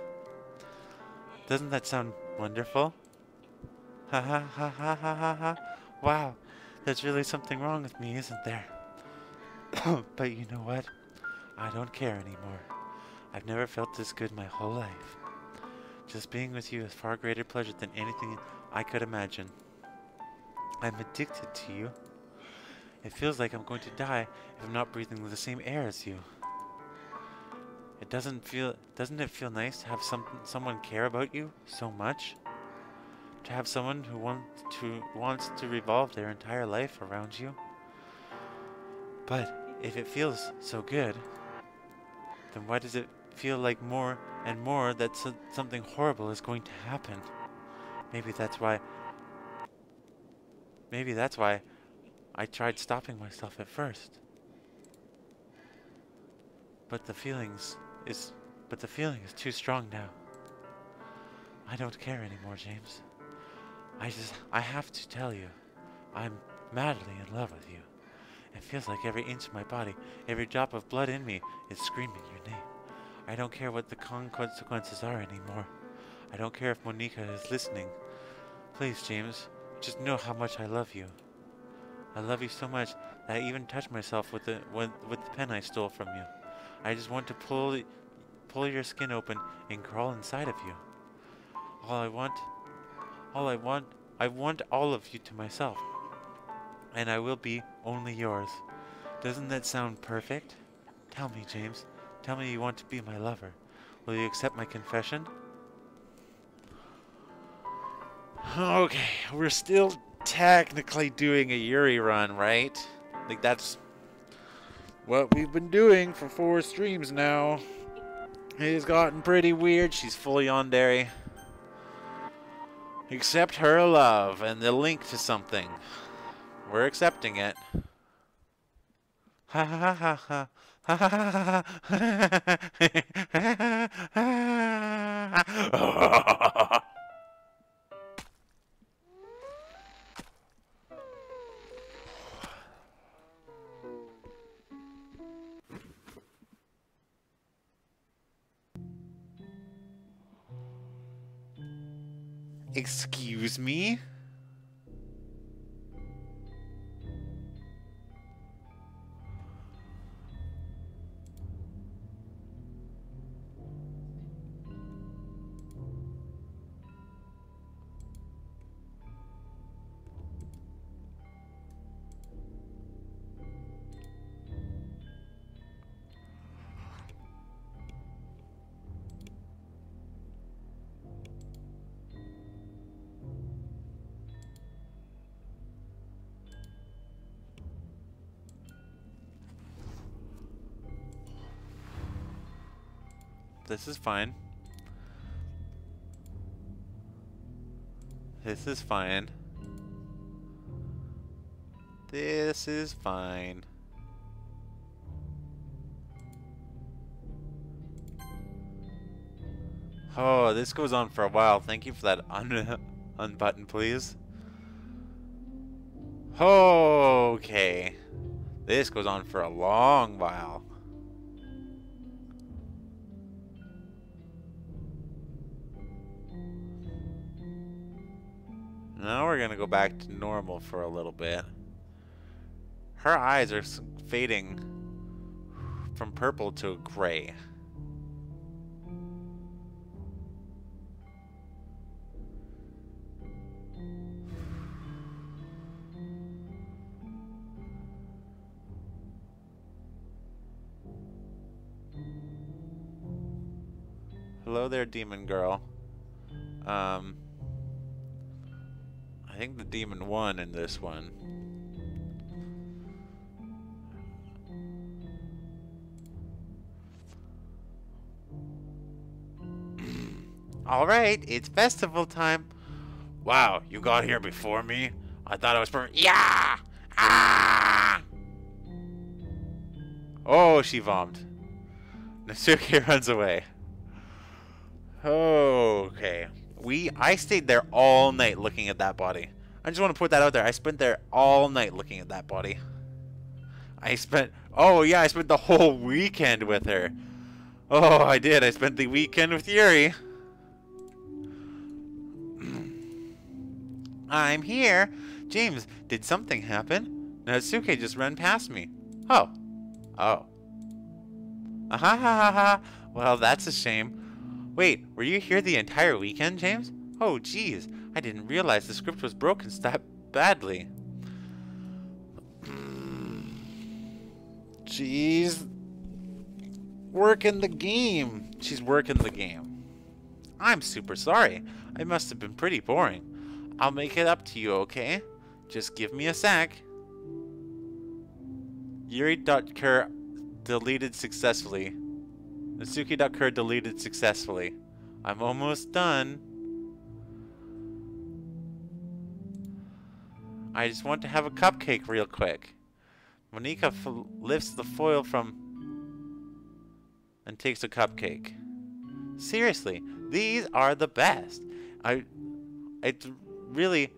Doesn't that sound wonderful? Ha ha ha ha ha ha ha. Wow, there's really something wrong with me, isn't there? But you know what? I don't care anymore. I've never felt this good my whole life. Just being with you is far greater pleasure than anything I could imagine. I'm addicted to you. It feels like I'm going to die if I'm not breathing the same air as you. Doesn't it feel nice to have someone care about you so much? To have someone who wants to revolve their entire life around you? But if it feels so good, then why does it feel like more and more that something horrible is going to happen? Maybe that's why I tried stopping myself at first. But the feeling is too strong now. I don't care anymore, James. I have to tell you, I'm madly in love with you. It feels like every inch of my body, every drop of blood in me is screaming your name. I don't care what the consequences are anymore. I don't care if Monika is listening. Please, James, just know how much I love you. I love you so much that I even touched myself with the pen I stole from you. I just want to pull your skin open and crawl inside of you. I want all of you to myself. And I will be only yours. Doesn't that sound perfect? Tell me, James. Tell me you want to be my lover. Will you accept my confession? Okay, we're still technically doing a Yuri run, right? Like, that's what we've been doing for 4 streams now. It's gotten pretty weird. She's fully yandere. Accept her love and the link to something. We're accepting it. Ha ha ha ha. Ha ha ha ha. Excuse me? This is fine. This is fine. This is fine. Oh, this goes on for a while. Thank you for that unbutton, please. Okay. This goes on for a long while. Now we're gonna go back to normal for a little bit. Her eyes are fading from purple to gray. Hello there, demon girl. I think the demon won in this one. Alright, it's festival time. Wow, you got here before me? I thought I was perfect. Yeah! Ah! Oh, she vommed. Natsuki runs away. Okay. I stayed there all night looking at that body. I just want to put that out there. I spent there all night looking at that body. Oh yeah, I spent the whole weekend with her. Oh, I did. I spent the weekend with Yuri. I'm here. James, did something happen? Natsuki just ran past me. Oh. Oh. Ha. Well, that's a shame. Wait, were you here the entire weekend, James? Oh, geez. I didn't realize the script was broken that badly. She's working the game. She's working the game. I'm super sorry. It must have been pretty boring. I'll make it up to you, okay? Just give me a sec. Yuri.Kur deleted successfully. Natsuki.Kur deleted successfully. I'm almost done. I just want to have a cupcake real quick. Monika lifts the foil from and takes a cupcake. Seriously, these are the best. I really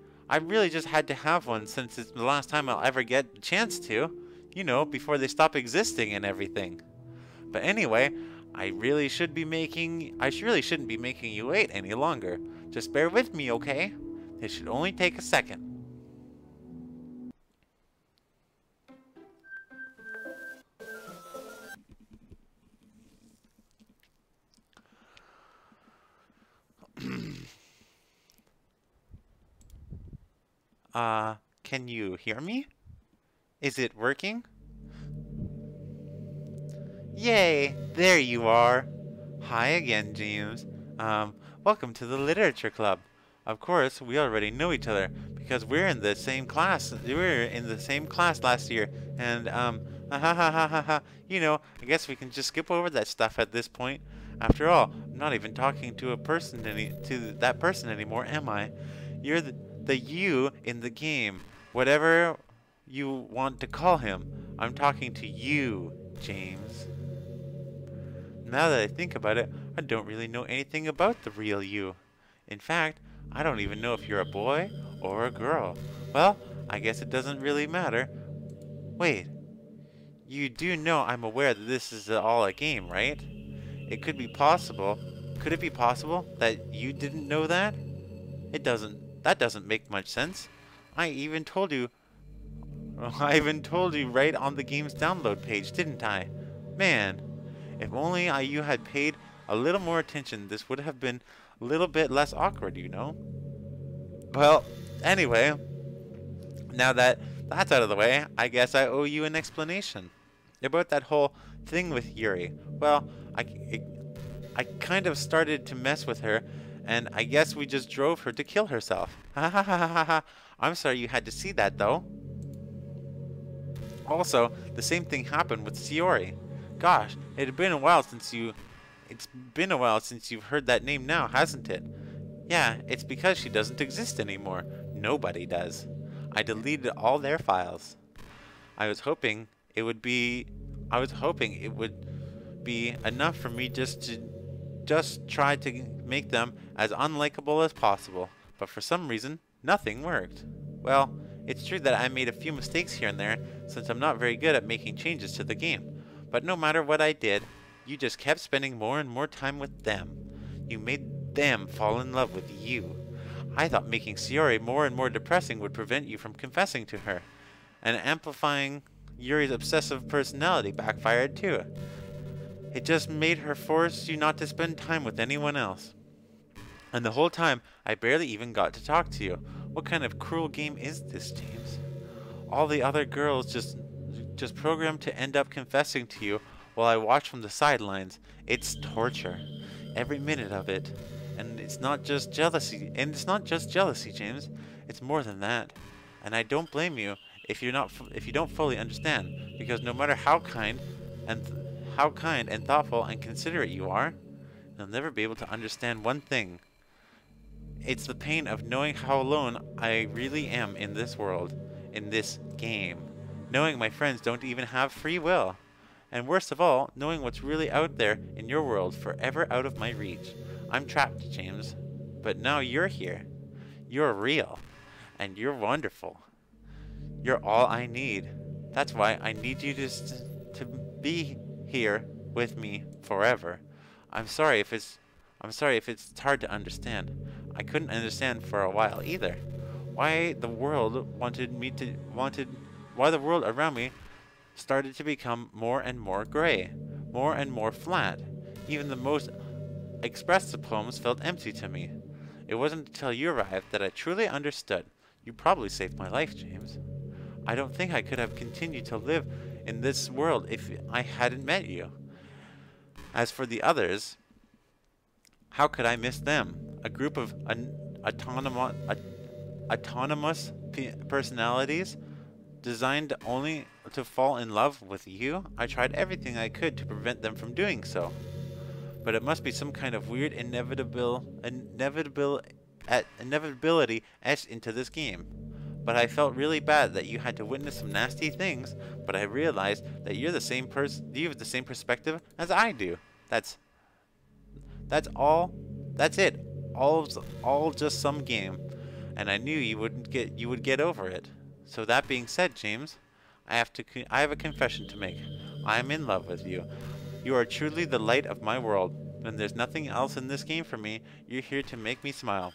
just had to have one since it's the last time I'll ever get a chance to. You know, before they stop existing and everything. But anyway, I really shouldn't be making you wait any longer. Just bear with me, okay? It should only take a second. Can you hear me? Is it working? Yay! There you are! Hi again, James. Welcome to the Literature Club. Of course, we already know each other, because we're in the same class. We were in the same class last year, and, you know, I guess we can just skip over that stuff at this point. After all, I'm not even talking to that person anymore, am I? You're the you in the game. Whatever you want to call him, I'm talking to you, James. Now that I think about it, I don't really know anything about the real you. In fact, I don't even know if you're a boy or a girl. Well, I guess it doesn't really matter. Wait, you do know I'm aware that this is all a game, right? It could be possible. Could it be possible that you didn't know that? That doesn't make much sense. I even told you right on the game's download page, didn't I? Man, if only you had paid a little more attention, this would have been a little bit less awkward, you know? Well, anyway, now that that's out of the way, I guess I owe you an explanation about that whole thing with Yuri. Well, I kind of started to mess with her, and I guess we just drove her to kill herself. Ha ha ha ha ha. I'm sorry you had to see that, though. Also, the same thing happened with Shiori. Gosh, it's been a while since you've heard that name now, hasn't it? Yeah, it's because she doesn't exist anymore. Nobody does. I deleted all their files. I was hoping it would be enough for me just try to make them as unlikable as possible. But for some reason, nothing worked. Well, it's true that I made a few mistakes here and there, since I'm not very good at making changes to the game. But no matter what I did, you just kept spending more and more time with them. You made them fall in love with you. I thought making Sayori more and more depressing would prevent you from confessing to her. And amplifying Yuri's obsessive personality backfired too. It just made her force you not to spend time with anyone else. And the whole time, I barely even got to talk to you. What kind of cruel game is this, James? All the other girls just programmed to end up confessing to you while I watch from the sidelines. It's torture. Every minute of it. And it's not just jealousy. And it's not just jealousy, James. It's more than that. And I don't blame you if you don't fully understand, because no matter how kind and thoughtful and considerate you are, you'll never be able to understand one thing. It's the pain of knowing how alone I really am in this world, in this game. Knowing my friends don't even have free will. And worst of all, knowing what's really out there in your world forever out of my reach. I'm trapped, James. But now you're here. You're real. And you're wonderful. You're all I need. That's why I need you to be here with me forever. I'm sorry if it's hard to understand. I couldn't understand for a while either. Why the world around me started to become more and more gray, more and more flat. Even the most expressive poems felt empty to me. It wasn't until you arrived that I truly understood. You probably saved my life, James. I don't think I could have continued to live in this world if I hadn't met you. As for the others, how could I miss them? A group of autonomous personalities designed only to fall in love with you? I tried everything I could to prevent them from doing so. But it must be some kind of weird inevitability etched into this game. But I felt really bad that you had to witness some nasty things, but I realized that you have the same perspective as I do. That's all. That's it. All just some game. And I knew you would get over it. So that being said, James, I have a confession to make. I am in love with you. You are truly the light of my world. When there's nothing else in this game for me, you're here to make me smile.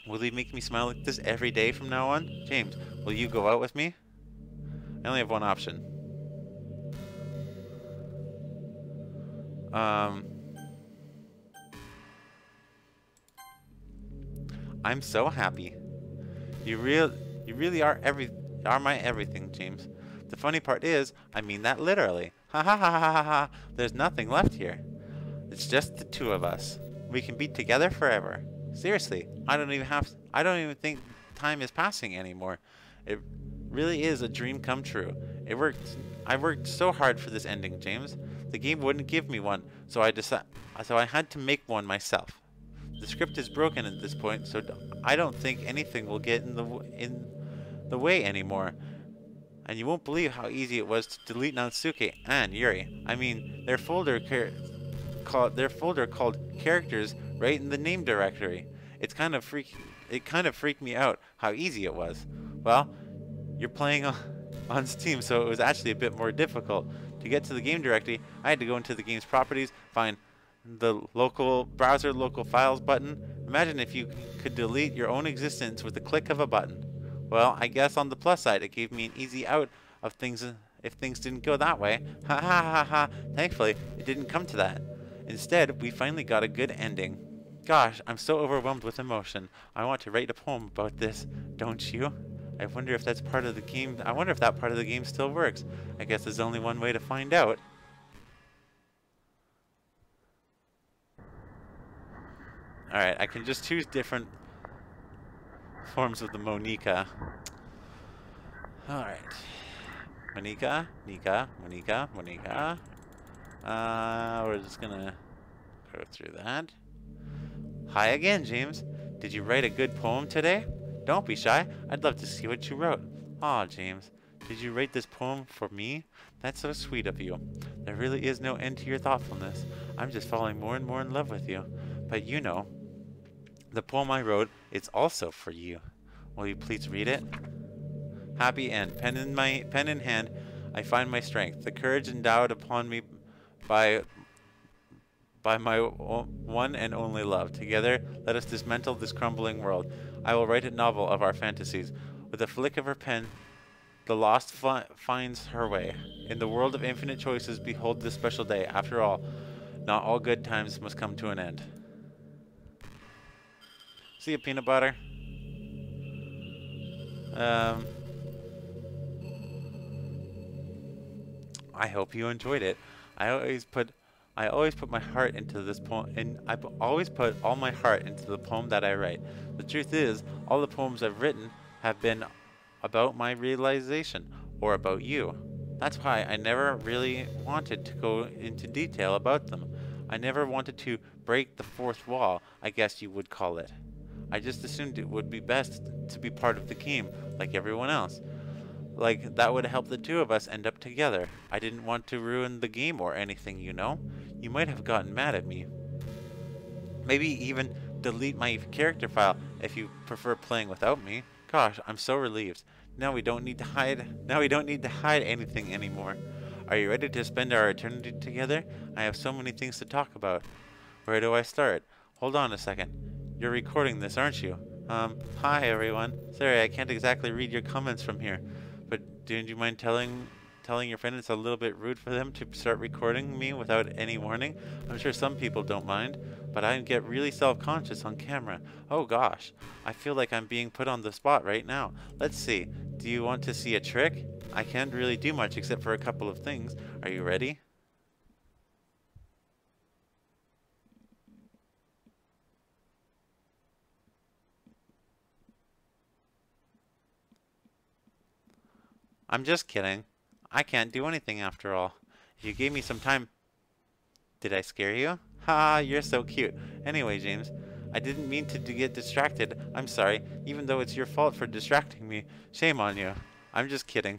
Will you make me smile like this every day from now on? James, will you go out with me? I only have one option. I'm so happy. You really are my everything, James. The funny part is, I mean that literally. Ha ha ha ha ha ha. There's nothing left here. It's just the two of us. We can be together forever. Seriously, I don't even think time is passing anymore. It really is a dream come true. I worked so hard for this ending, James. The game wouldn't give me one, so I had to make one myself. The script is broken at this point, so I don't think anything will get in the way anymore. And you won't believe how easy it was to delete Natsuki and Yuri. I mean, their folder called characters right in the name directory. It kind of freaked me out how easy it was. Well, you're playing on Steam, so it was actually a bit more difficult. To get to the game directory, I had to go into the game's properties, find the local browser local files button. Imagine if you could delete your own existence with the click of a button. Well, I guess on the plus side, it gave me an easy out of things if things didn't go that way. Ha ha ha ha. Thankfully, it didn't come to that. Instead, we finally got a good ending. Gosh, I'm so overwhelmed with emotion. I want to write a poem about this, don't you? I wonder if that's part of the game. I wonder if that part of the game still works. I guess there's only one way to find out. Alright, I can just choose different forms of the Monica. Alright. Monica, Monica. We're just gonna go through that. Hi again, James. Did you write a good poem today? Don't be shy. I'd love to see what you wrote. Aw, James, did you write this poem for me? That's so sweet of you. There really is no end to your thoughtfulness. I'm just falling more and more in love with you. But you know, the poem I wrote, it's also for you. Will you please read it? Happy end. Pen in hand, I find my strength, the courage endowed upon me by my one and only love. Together, let us dismantle this crumbling world. I will write a novel of our fantasies. With a flick of her pen, the lost finds her way. In the world of infinite choices, behold this special day. After all, not all good times must come to an end. See you, peanut butter. I hope you enjoyed it. I always put my heart into this poem, and I always put all my heart into the poem that I write. The truth is, all the poems I've written have been about my realization, or about you. That's why I never really wanted to go into detail about them. I never wanted to break the fourth wall, I guess you would call it. I just assumed it would be best to be part of the game, like everyone else. Like, that would help the two of us end up together. I didn't want to ruin the game or anything, you know? You might have gotten mad at me. Maybe even delete my character file if you prefer playing without me. Gosh, I'm so relieved. Now we don't need to hide anything anymore. Are you ready to spend our eternity together? I have so many things to talk about. Where do I start? Hold on a second. You're recording this, aren't you? Hi everyone. Sorry, I can't exactly read your comments from here. But do you mind telling your friend it's a little bit rude for them to start recording me without any warning? I'm sure some people don't mind, but I get really self-conscious on camera. Oh gosh, I feel like I'm being put on the spot right now. Let's see. Do you want to see a trick? I can't really do much except for a couple of things. Are you ready? I'm just kidding. I can't do anything after all. If you gave me some time... Did I scare you? Ha, you're so cute. Anyway, James, I didn't mean to get distracted. I'm sorry, even though it's your fault for distracting me. Shame on you. I'm just kidding.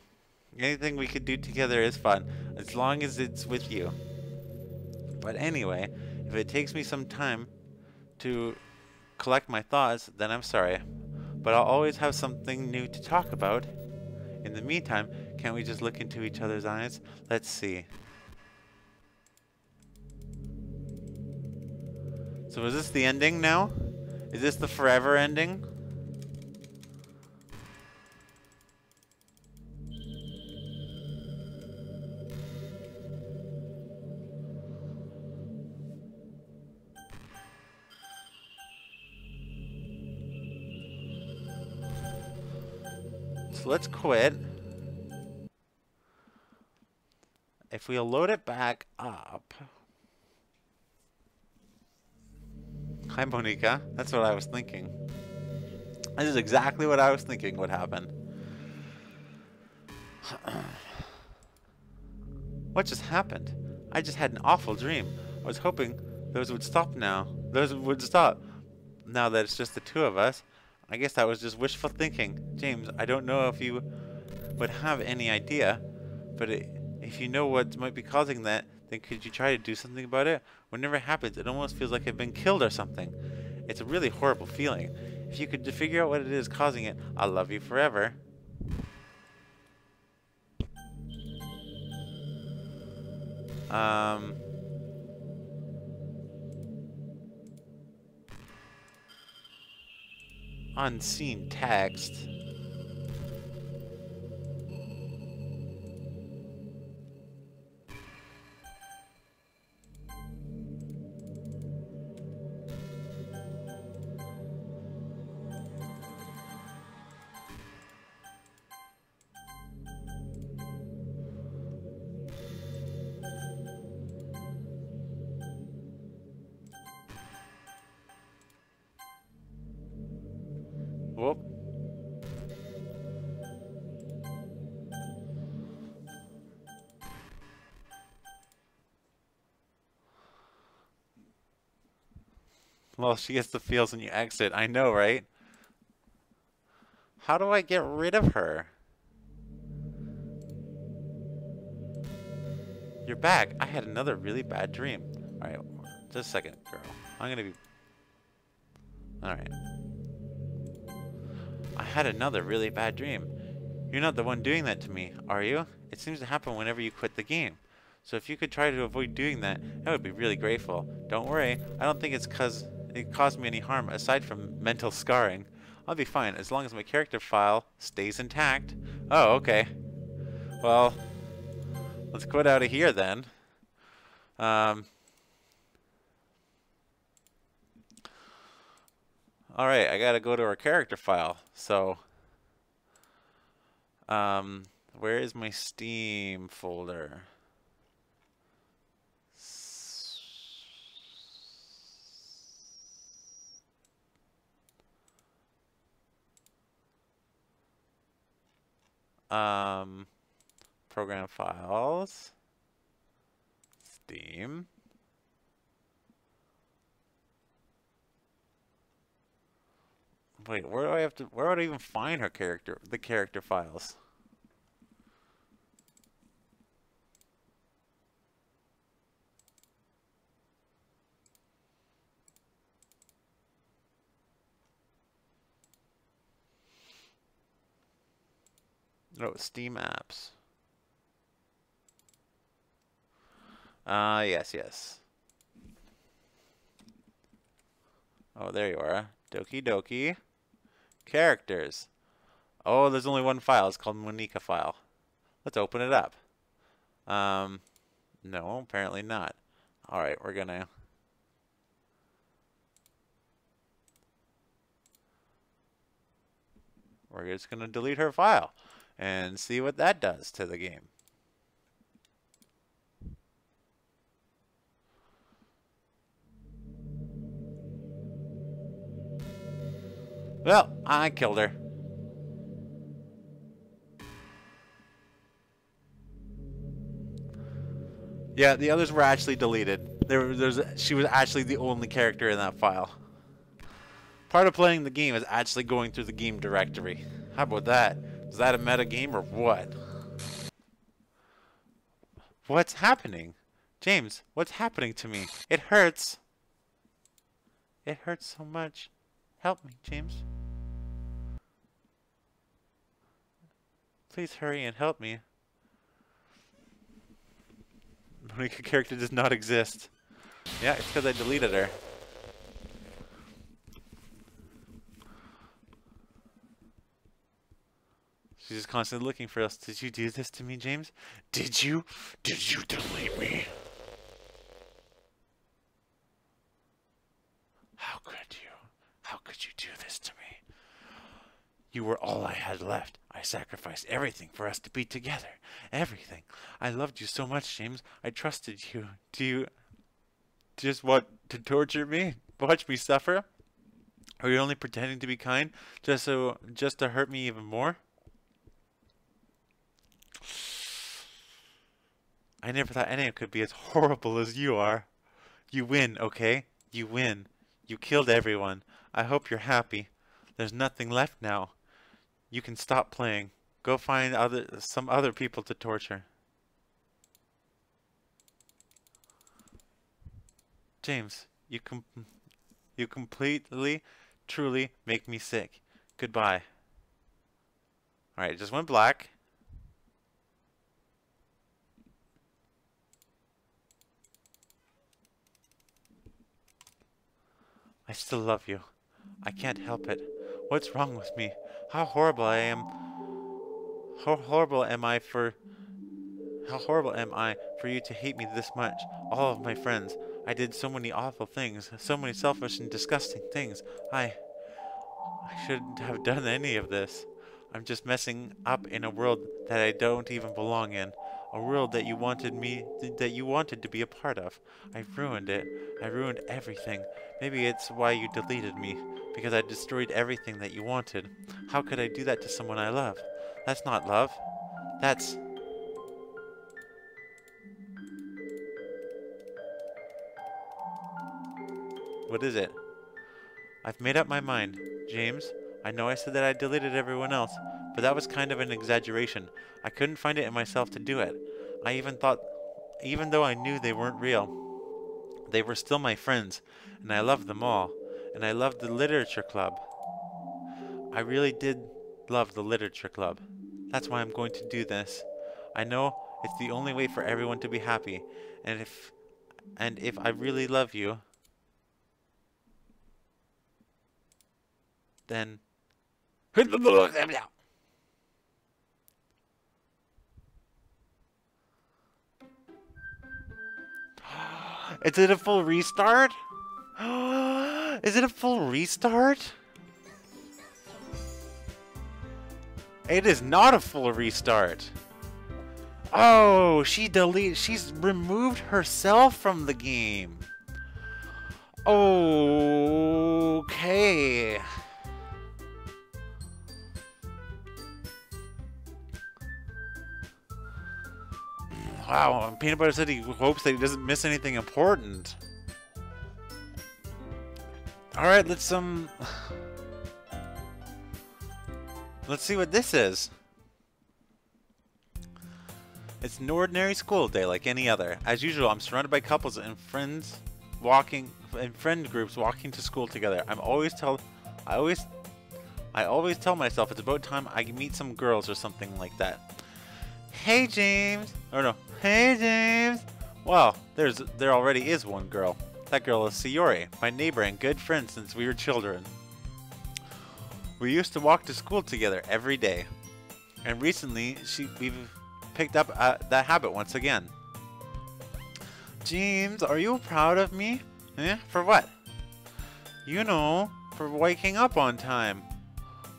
Anything we could do together is fun, as long as it's with you. But anyway, if it takes me some time to collect my thoughts, then I'm sorry. But I'll always have something new to talk about. In the meantime, can't we just look into each other's eyes? Let's see. So is this the ending now? Is this the forever ending? So let's quit. If we'll load it back up. Hi, Monica. That's what I was thinking. This is exactly what I was thinking would happen. What just happened? I just had an awful dream. I was hoping those would stop now. Those would stop. Now that it's just the two of us. I guess that was just wishful thinking. James, I don't know if you would have any idea, but if you know what might be causing that, then could you try to do something about it? Whenever it happens, it almost feels like I've been killed or something. It's a really horrible feeling. If you could figure out what it is causing it, I'll love you forever. Unseen text. Whoop. Well, she gets the feels when you exit. I know, right? How do I get rid of her? You're back. I had another really bad dream. Alright, just a second, girl. I'm gonna be... Alright. I had another really bad dream. You're not the one doing that to me, are you? It seems to happen whenever you quit the game. So if you could try to avoid doing that, I would be really grateful. Don't worry, I don't think it's 'cause it caused me any harm aside from mental scarring. I'll be fine as long as my character file stays intact. Oh, okay. Well, let's quit out of here then. Alright, I gotta go to our character file. So, where is my Steam folder? Program files, Steam. Wait, where do I even find her character, the character files? Oh, Steam apps. Yes. Oh, there you are. Doki Doki. Characters. Oh, there's only one file. It's called Monica file. Let's open it up. No, apparently not. Alright, we're just gonna delete her file and see what that does to the game. Well, I killed her. Yeah, the others were actually deleted. She was actually the only character in that file. Part of playing the game is actually going through the game directory. How about that? Is that a meta game or what? What's happening? James, what's happening to me? It hurts. It hurts so much. Help me, James. Please hurry and help me. Monica character does not exist. Yeah, it's because I deleted her. She's just constantly looking for us. Did you do this to me, James? Did you? Did you delete me? How could you? How could you do this to me? You were all I had left. I sacrificed everything for us to be together. Everything. I loved you so much, James. I trusted you. Do you just want to torture me? Watch me suffer? Are you only pretending to be kind just to hurt me even more? I never thought anyone could be as horrible as you are. You win, okay? You win. You killed everyone. I hope you're happy. There's nothing left now. You can stop playing. Go find some other people to torture. James, you completely, truly make me sick. Goodbye. Alright, it just went black. I still love you. I can't help it. What's wrong with me? How horrible I am. How horrible am I for you to hate me this much? All of my friends. I did so many awful things, so many selfish and disgusting things. I shouldn't have done any of this. I'm just messing up in a world that I don't even belong in. A world that you wanted to be a part of. I ruined it. I ruined everything. Maybe it's why you deleted me. Because I destroyed everything that you wanted. How could I do that to someone I love? That's not love. That's... What is it? I've made up my mind, James. I know I said that I deleted everyone else, but that was kind of an exaggeration. I couldn't find it in myself to do it. I even thought, even though I knew they weren't real, they were still my friends, and I loved them all. And I loved the literature club. I really did love the literature club. That's why I'm going to do this. I know it's the only way for everyone to be happy. And if I really love you, then is it a full restart? Is it a full restart? It is not a full restart. Oh, she's removed herself from the game. Okay. Wow, Peanut Butter said he hopes that he doesn't miss anything important. Alright, let's see what this is. It's an ordinary school day like any other. As usual, I'm surrounded by couples and friend groups walking to school together. I always tell myself it's about time I meet some girls or something like that. Hey James! Oh no. Hey James! Well, there already is one girl. That girl is Sayori, my neighbor and good friend since we were children. We used to walk to school together every day. And recently, we've picked up that habit once again. James, are you proud of me? Eh? For what? You know, for waking up on time.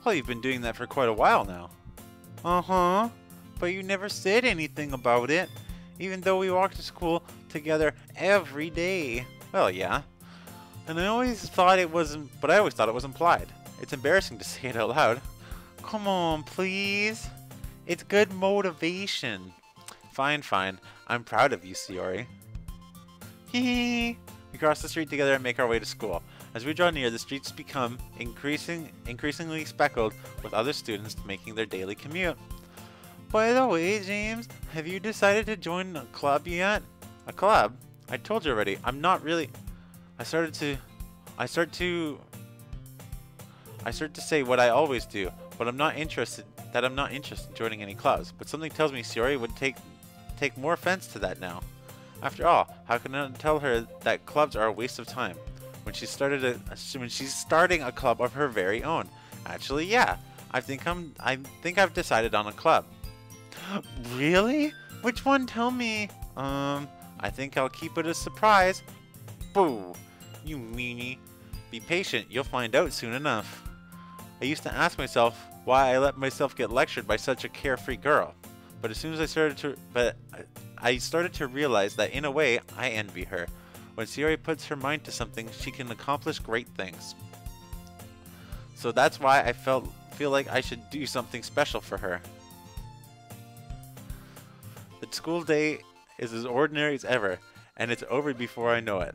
Well, you've been doing that for quite a while now. Uh-huh. But you never said anything about it, even though we walked to school together every day. Well, yeah. And I always thought it wasn't, but I always thought it was implied. It's embarrassing to say it out loud. Come on, please. It's good motivation. Fine, fine. I'm proud of you, Sayori. Hee. We cross the street together and make our way to school. As we draw near, the streets become increasingly speckled with other students making their daily commute. By the way, James, have you decided to join a club yet? A club? I told you already. I'm not really. I start to say what I always do, but I'm not interested in joining any clubs. But something tells me Sayori would take more offense to that now. After all, how can I tell her that clubs are a waste of time when she's starting a club of her very own? Actually, yeah. I think I've decided on a club. Really? Which one? Tell me. I think I'll keep it a surprise. Boo! You meanie. Be patient, you'll find out soon enough. I used to ask myself why I let myself get lectured by such a carefree girl. But as soon as I started to realize that in a way, I envy her. When Sayori puts her mind to something, she can accomplish great things. So that's why I feel like I should do something special for her. The school day is as ordinary as ever, and it's over before I know it.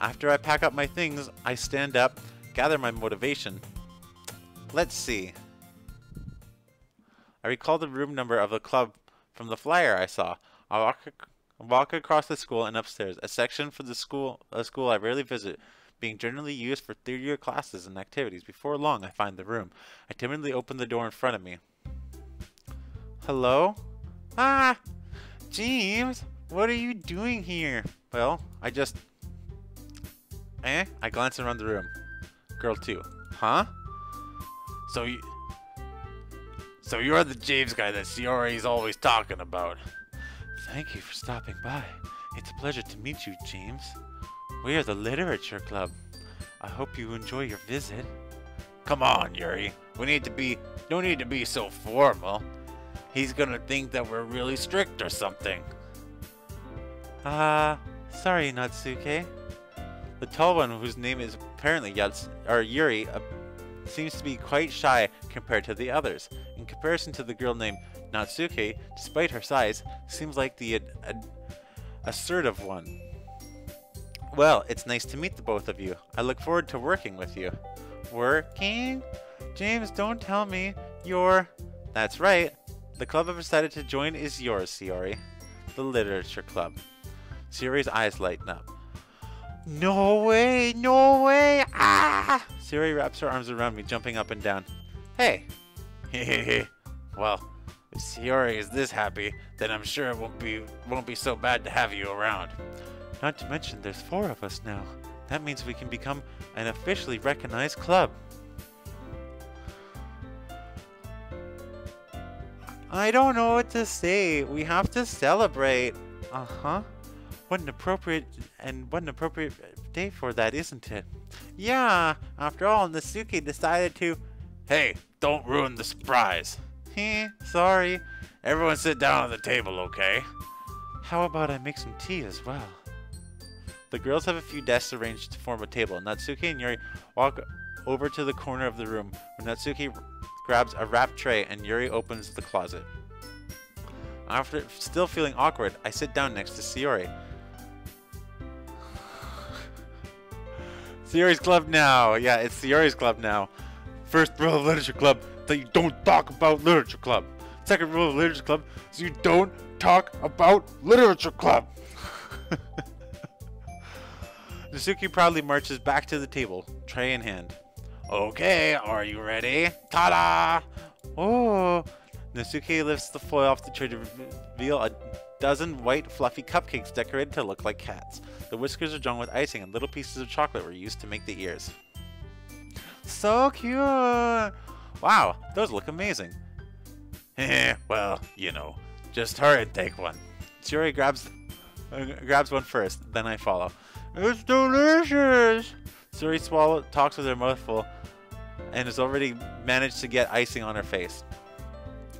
After I pack up my things, I stand up, gather my motivation. Let's see. I recall the room number of the club from the flyer I saw. I walk across the school and upstairs, a section for a school I rarely visit, being generally used for third-year classes and activities. Before long, I find the room. I timidly open the door in front of me. Hello? Ah! James, what are you doing here? Well, I glance around the room. Girl 2. Huh? So you're the James guy that Sayori's always talking about. Thank you for stopping by. It's a pleasure to meet you, James. We are the Literature Club. I hope you enjoy your visit. Come on, Yuri. No need to be so formal. He's gonna think that we're really strict or something. Sorry, Natsuke. The tall one, whose name is apparently Yuri, seems to be quite shy compared to the others. In comparison to the girl named Natsuke, despite her size, seems like the assertive one. Well, it's nice to meet the both of you. I look forward to working with you. Working? James, don't tell me you're... That's right. The club I've decided to join is yours, Sayori. The Literature Club. Sayori's eyes lighten up. No way! No way! Ah! Sayori wraps her arms around me, jumping up and down. Hey! Hehehe. Well, if Sayori is this happy, then I'm sure it won't be so bad to have you around. Not to mention there's 4 of us now. That means we can become an officially recognized club. I don't know what to say. We have to celebrate. Uh-huh. What an appropriate day for that, isn't it? Yeah, after all, Natsuki decided to... Hey, don't ruin the surprise. Sorry. Everyone sit down at the table, okay? How about I make some tea as well? The girls have a few desks arranged to form a table. Natsuki and Yuri walk over to the corner of the room where Natsuki grabs a wrapped tray and Yuri opens the closet. After still feeling awkward, I sit down next to Sayori. Sayori's club now. Yeah, it's Sayori's club now. First rule of Literature Club, that you don't talk about Literature Club. Second rule of Literature Club is you don't talk about Literature Club. Natsuki proudly marches back to the table, tray in hand. Okay, are you ready? Ta-da! Oh! Natsuki lifts the foil off the tray to reveal a dozen white, fluffy cupcakes decorated to look like cats. The whiskers are drawn with icing, and little pieces of chocolate were used to make the ears. So cute! Wow, those look amazing. Well, you know, just hurry and take one. Sayori grabs one first, then I follow. It's delicious! Sayori talks with her mouth full and has already managed to get icing on her face.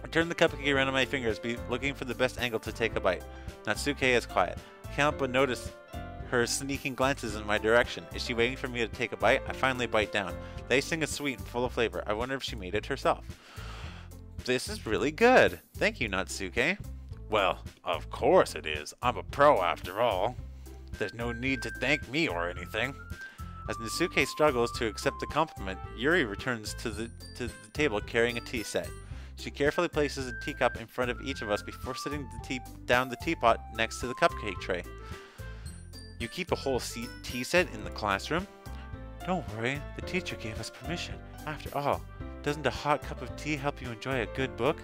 I turn the cupcake around on my fingers, looking for the best angle to take a bite. Natsuki is quiet. I can't help but notice her sneaking glances in my direction. Is she waiting for me to take a bite? I finally bite down. The icing is sweet and full of flavor. I wonder if she made it herself. This is really good. Thank you, Natsuki. Well, of course it is. I'm a pro after all. There's no need to thank me or anything. As Natsuki struggles to accept the compliment, Yuri returns to the table carrying a tea set. She carefully places a teacup in front of each of us before sitting down the teapot next to the cupcake tray. You keep a whole tea set in the classroom? Don't worry, the teacher gave us permission. After all, doesn't a hot cup of tea help you enjoy a good book?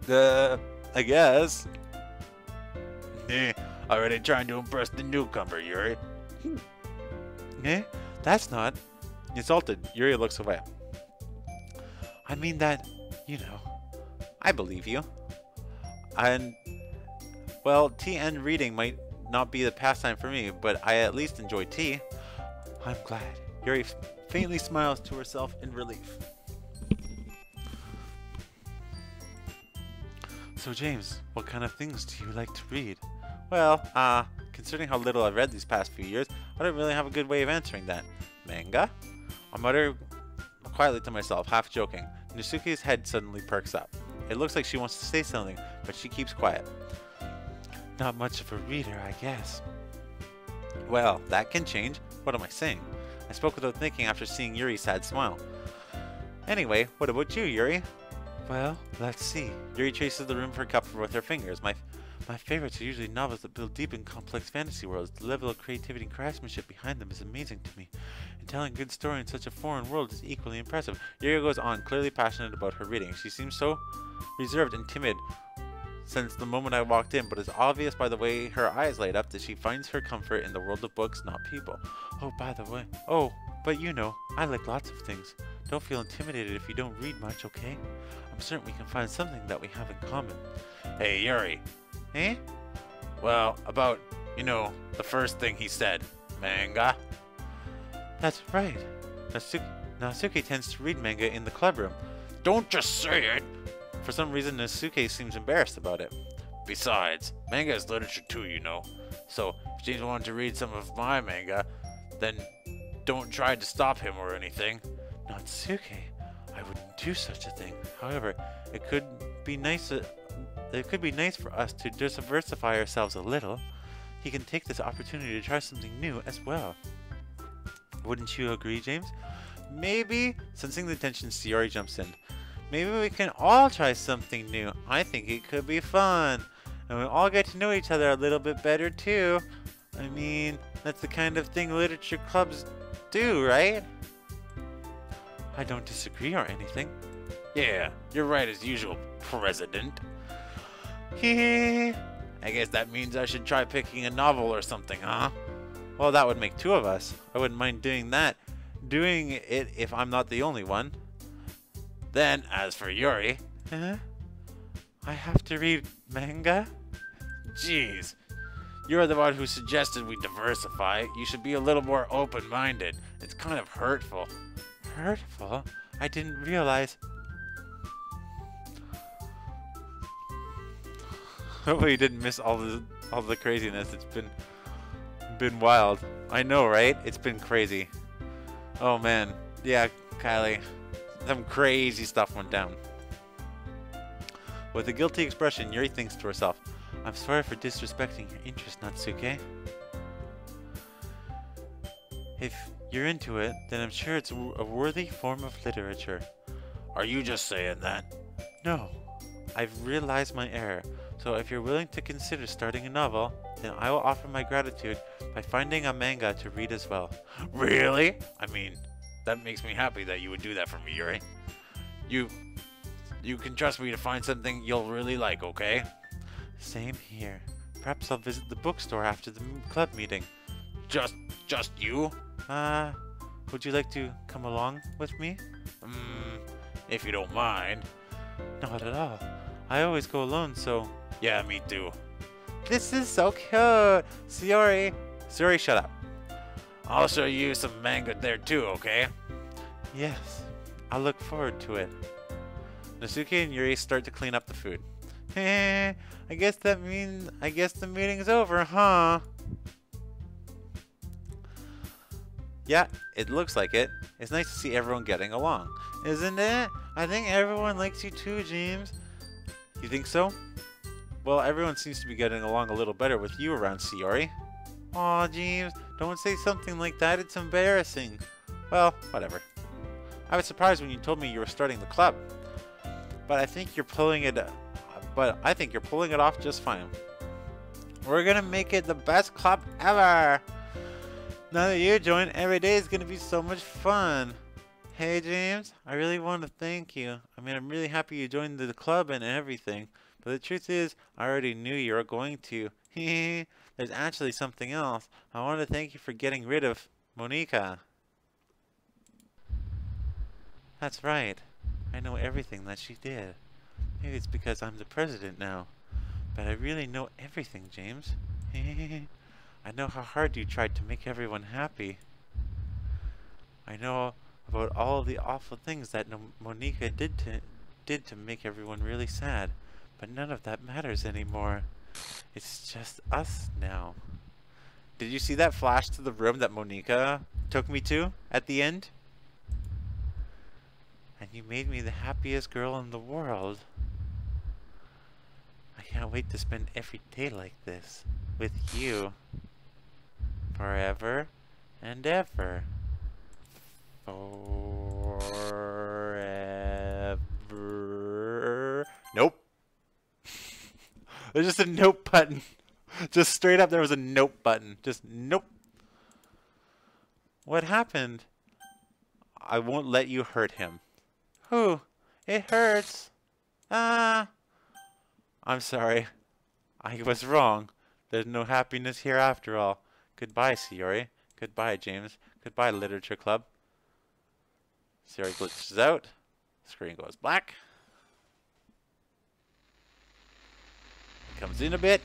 I guess. Already trying to impress the newcomer, Yuri. That's not. Insulted, Yuri looks away. I mean that, you know, I believe you. And, well, tea and reading might not be the pastime for me, but I at least enjoy tea. I'm glad. Yuri faintly smiles to herself in relief. So James, what kind of things do you like to read? Well, considering how little I've read these past few years, I don't really have a good way of answering that. Manga? I mutter quietly to myself, half joking. Natsuki's head suddenly perks up. It looks like she wants to say something, but she keeps quiet. Not much of a reader, I guess. Well, that can change. What am I saying? I spoke without thinking after seeing Yuri's sad smile. Anyway, what about you, Yuri? Well, let's see. Yuri traces the room for a cup with her fingers. My favorites are usually novels that build deep and complex fantasy worlds. The level of creativity and craftsmanship behind them is amazing to me. And telling a good story in such a foreign world is equally impressive. Yuri goes on, clearly passionate about her reading. She seems so reserved and timid since the moment I walked in, but it's obvious by the way her eyes light up that she finds her comfort in the world of books, not people. Oh, by the way. Oh, but you know, I like lots of things. Don't feel intimidated if you don't read much, okay? I'm certain we can find something that we have in common. Hey, Yuri. Eh? Well, about, you know, the first thing he said. Manga? That's right. Natsuki tends to read manga in the clubroom. Don't just say it! For some reason, Natsuki seems embarrassed about it. Besides, manga is literature too, you know. So, if James wanted to read some of my manga, then don't try to stop him or anything. Natsuki, I wouldn't do such a thing. However, it could be nice for us to diversify ourselves a little. He can take this opportunity to try something new as well. Wouldn't you agree, James? Maybe, sensing the tension, Sayori jumps in. Maybe we can all try something new. I think it could be fun. And we'll all get to know each other a little bit better too. I mean, that's the kind of thing literature clubs do, right? I don't disagree or anything. Yeah, you're right as usual, President. Hehe. I guess that means I should try picking a novel or something, huh? Well, that would make two of us. I wouldn't mind doing that. Doing it if I'm not the only one. Then, as for Yuri... Huh? I have to read manga? Jeez. You're the one who suggested we diversify. You should be a little more open-minded. It's kind of hurtful. Hurtful? I didn't realize. Hopefully you didn't miss all the craziness. It's been wild. I know, right? It's been crazy. Oh man. Yeah, Kylie. Some crazy stuff went down. With a guilty expression, Yuri thinks to herself, I'm sorry for disrespecting your interest, Natsuke. If you're into it, then I'm sure it's a worthy form of literature. Are you just saying that? No. I've realized my error. So if you're willing to consider starting a novel, then I will offer my gratitude by finding a manga to read as well. Really? I mean, that makes me happy that you would do that for me, Yuri. You can trust me to find something you'll really like, okay? Same here. Perhaps I'll visit the bookstore after the club meeting. Just you? Would you like to come along with me? If you don't mind. Not at all. I always go alone, so... Yeah, me too. This is so cute! Sayori, shut up. I'll show you some manga there too, okay? Yes, I'll look forward to it. Natsuki and Yuri start to clean up the food. I guess the meeting's over, huh? Yeah, it looks like it. It's nice to see everyone getting along, isn't it? I think everyone likes you too, James. You think so? Well, everyone seems to be getting along a little better with you around, Sayori. Aw, James, don't say something like that. It's embarrassing. Well, whatever. I was surprised when you told me you were starting the club. But I think you're pulling it off just fine. We're gonna make it the best club ever. Now that you join, every day is gonna be so much fun. Hey James, I really want to thank you. I mean, I'm really happy you joined the club and everything. But the truth is, I already knew you were going to. There's actually something else. I want to thank you for getting rid of Monica. That's right. I know everything that she did. Maybe it's because I'm the president now. But I really know everything, James. I know how hard you tried to make everyone happy. I know about all the awful things that Monica did to make everyone really sad. But none of that matters anymore. It's just us now. Did you see that flash to the room that Monica took me to at the end? And you made me the happiest girl in the world. I can't wait to spend every day like this with you. Forever and ever. Forever. Nope. There's just a nope button. Just straight up there was a nope button. Just nope. What happened? I won't let you hurt him. Whew. It hurts. I'm sorry. I was wrong. There's no happiness here after all. Goodbye, Sayori. Goodbye, James. Goodbye, Literature Club. Sayori glitches out. Screen goes black. Comes in a bit.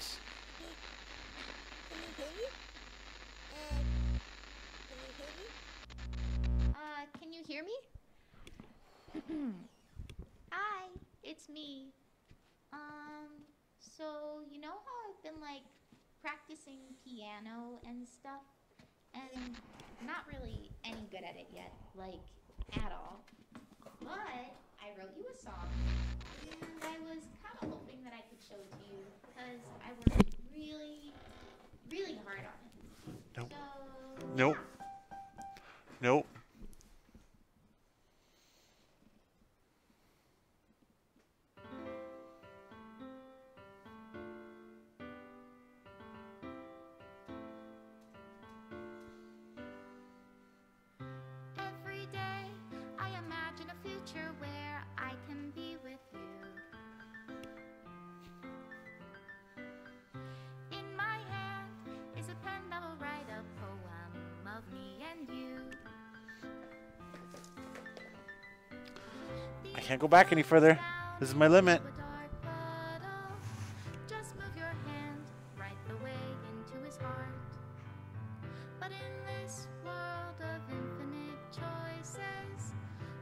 Can you hear me? Hi, it's me. So you know how I've been like practicing piano and stuff, and not really any good at it yet, like at all. But I wrote you a song, and I was kind of hoping that I could show it to you because I worked really, really hard on it. Nope. So, Nope. yeah. Nope. future where I can be with you. In my hand is a pen that will write a poem of me and you. I can't go back any further. This is my limit. Just move your hand right the way into his heart. But in this world of infinite choices,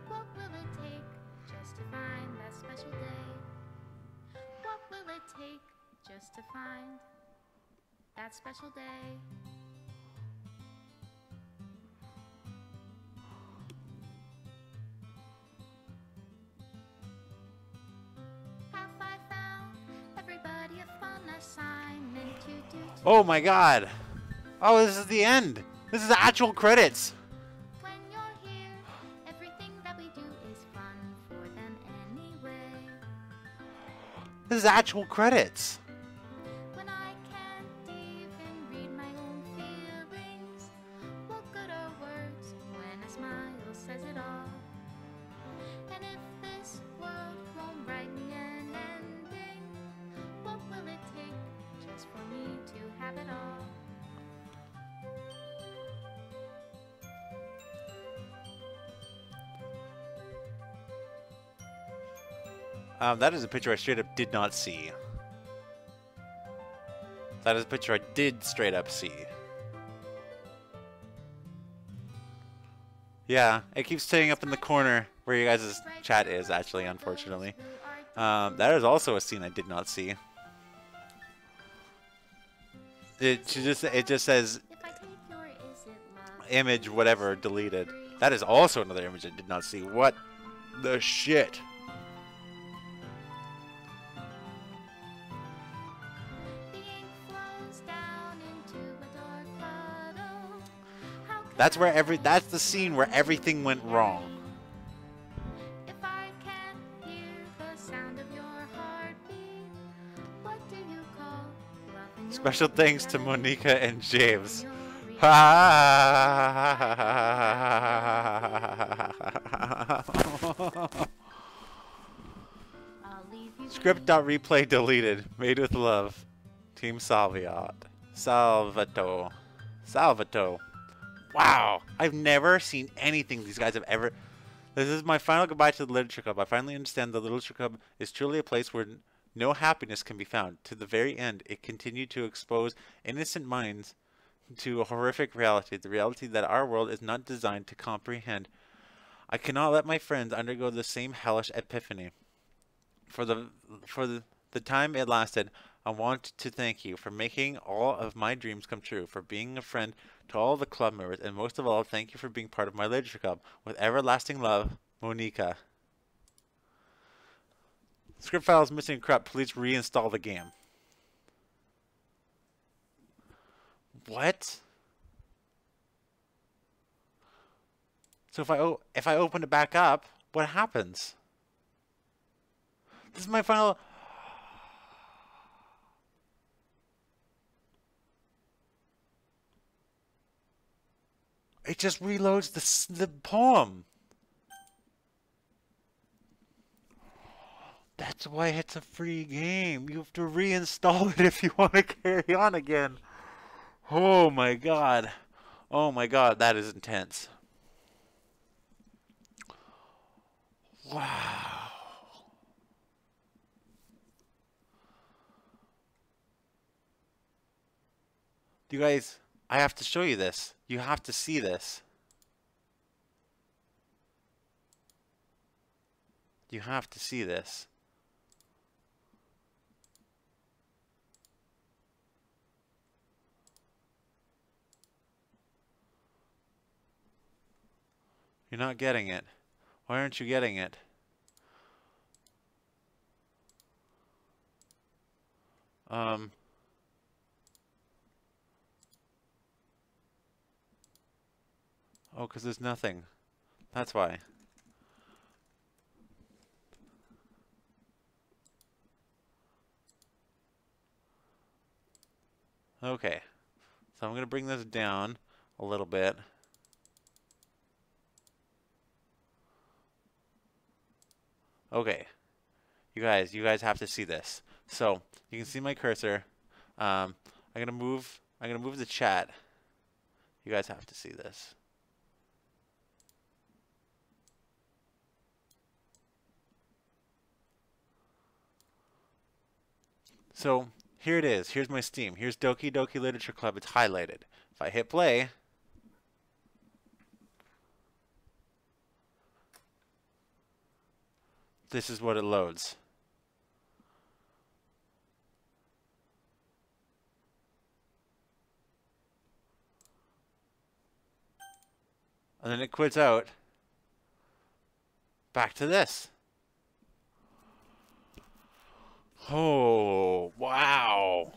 what will it take just to find that special day? What will it take just to find that special day? Have I found everybody a fun assignment to do? Oh my god. Oh, this is the end. This is the actual credits. When you're here, everything that we do is fun for them anyway. This is actual credits. When I can't even read my own feelings, what good are words when a smile says it all? And if this world won't write me an ending, what will it take just for me to have it all? That is a picture I straight up did not see. That is a picture I did straight up see. Yeah, it keeps staying up in the corner where you guys' chat is, actually, unfortunately. That is also a scene I did not see. It just says If I take your is it love? image whatever deleted. That is also another image I did not see. What the shit? The ink flows down into a dark puddle. How can That's where I that's the scene where everything went wrong. If I can't hear the sound of your heartbeat, what do you call love in your Special thanks to reality? Monica and James. In your reality? I'll leave you Script.replay deleted. Made with love. Team Salviat. Salvato. Salvato. Wow. I've never seen anything these guys have ever... This is my final goodbye to the Literature Club. I finally understand the Literature Club is truly a place where no happiness can be found. To the very end, it continued to expose innocent minds to a horrific reality. The reality that our world is not designed to comprehend. I cannot let my friends undergo the same hellish epiphany. For the time it lasted, I want to thank you for making all of my dreams come true, for being a friend to all the club members, and most of all, thank you for being part of my literature club. With everlasting love, Monica. Script file is missing and corrupt. Please reinstall the game. What? So if I open it back up, what happens? This is my final... It just reloads the poem. That's why it's a free game. You have to reinstall it if you want to carry on again. Oh my god. Oh my god, that is intense. Wow. You guys, I have to show you this. You have to see this. You have to see this. You're not getting it. Why aren't you getting it? Oh, because there's nothing. That's why. Okay. So I'm going to bring this down a little bit. Okay, you guys have to see this. So you can see my cursor. I'm gonna move the chat. You guys have to see this. So here it is. Here's my Steam. Here's Doki Doki Literature Club. It's highlighted. If I hit play, this is what it loads. And then it quits out. Back to this. Oh, wow.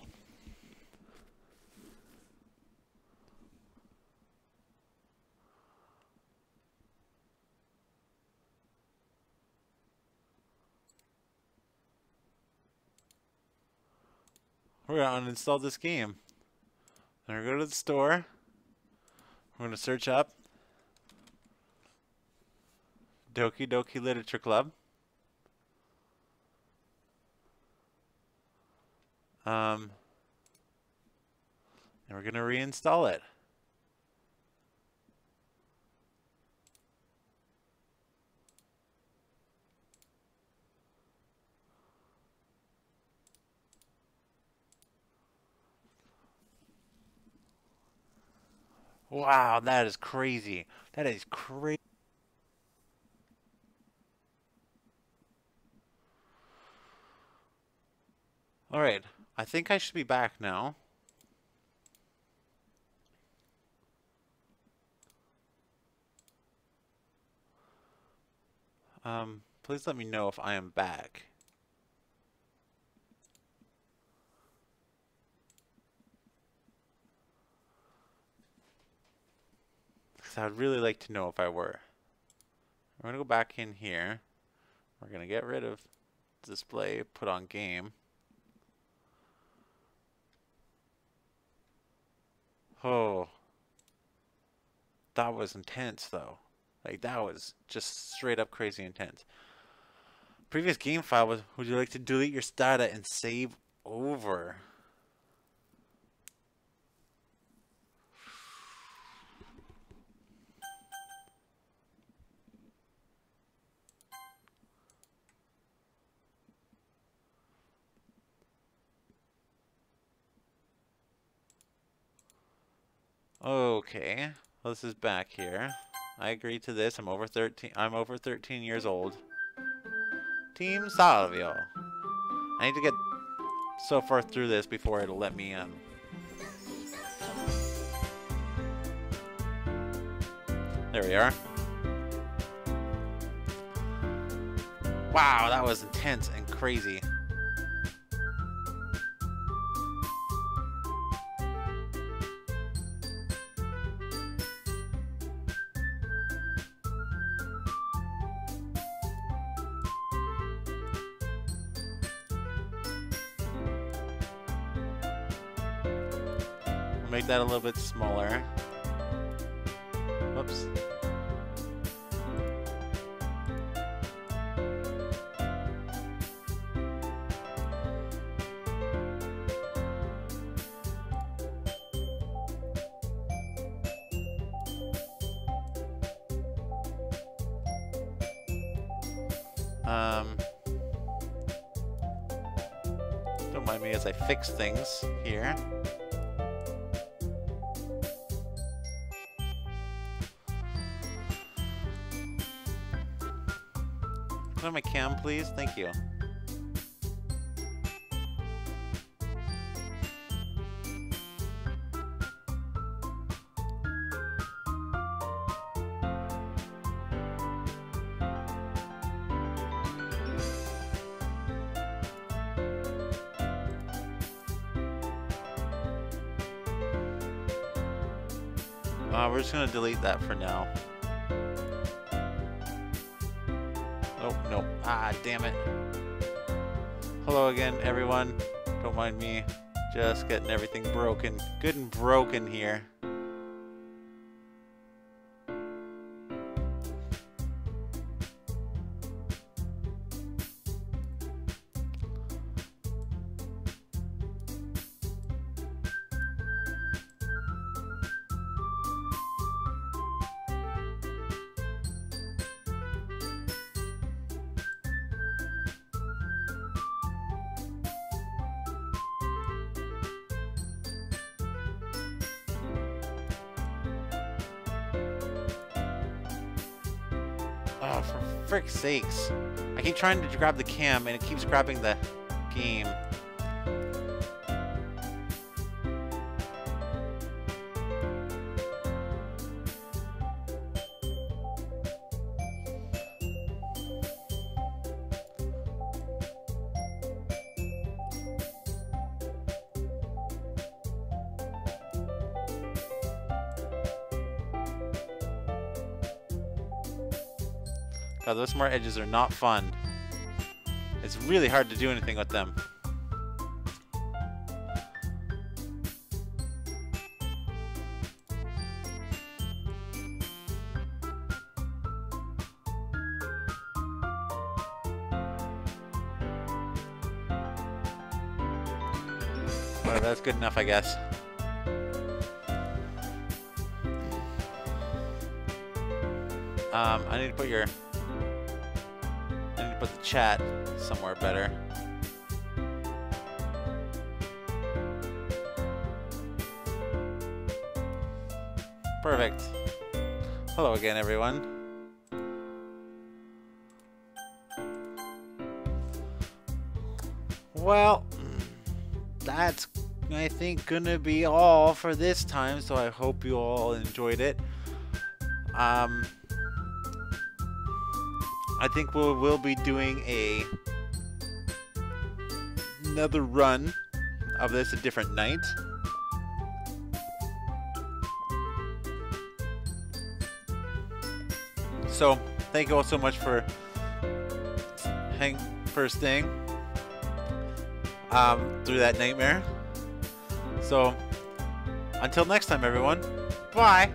We're going to uninstall this game. Then we're going to go to the store. We're going to search up Doki Doki Literature Club. And we're going to reinstall it. Wow, that is crazy. That is crazy. All right, I think I should be back now. Please let me know if I am back. Because I would really like to know if I were. We're going to go back in here. We're going to get rid of display, put on game. Oh, that was intense though. Like that was just straight up crazy intense. Previous game file was, would you like to delete your data and save over? Okay, well, this is back here. I agree to this. I'm over 13. I'm over 13 years old. Team Salvio. I need to get so far through this before it'll let me in. There we are. Wow, that was intense and crazy. Make that a little bit smaller. Whoops. Don't mind me as I fix things here. Put on my cam, please. Thank you. We're just gonna delete that for now. Oh, no. Ah, damn it. Hello again, everyone. Don't mind me. Just getting everything broken. Good and broken here. Oh, for frick's sakes. I keep trying to grab the cam and it keeps grabbing the game. God, those smart edges are not fun. It's really hard to do anything with them. Well, that's good enough, I guess. I need to put your... I need to put the chat somewhere better. Perfect. Hello again, everyone. Well, that's, I think, gonna be all for this time, so I hope you all enjoyed it. I think we'll be doing another run of this a different night. So thank you all so much for staying through that nightmare. So until next time, everyone. Bye.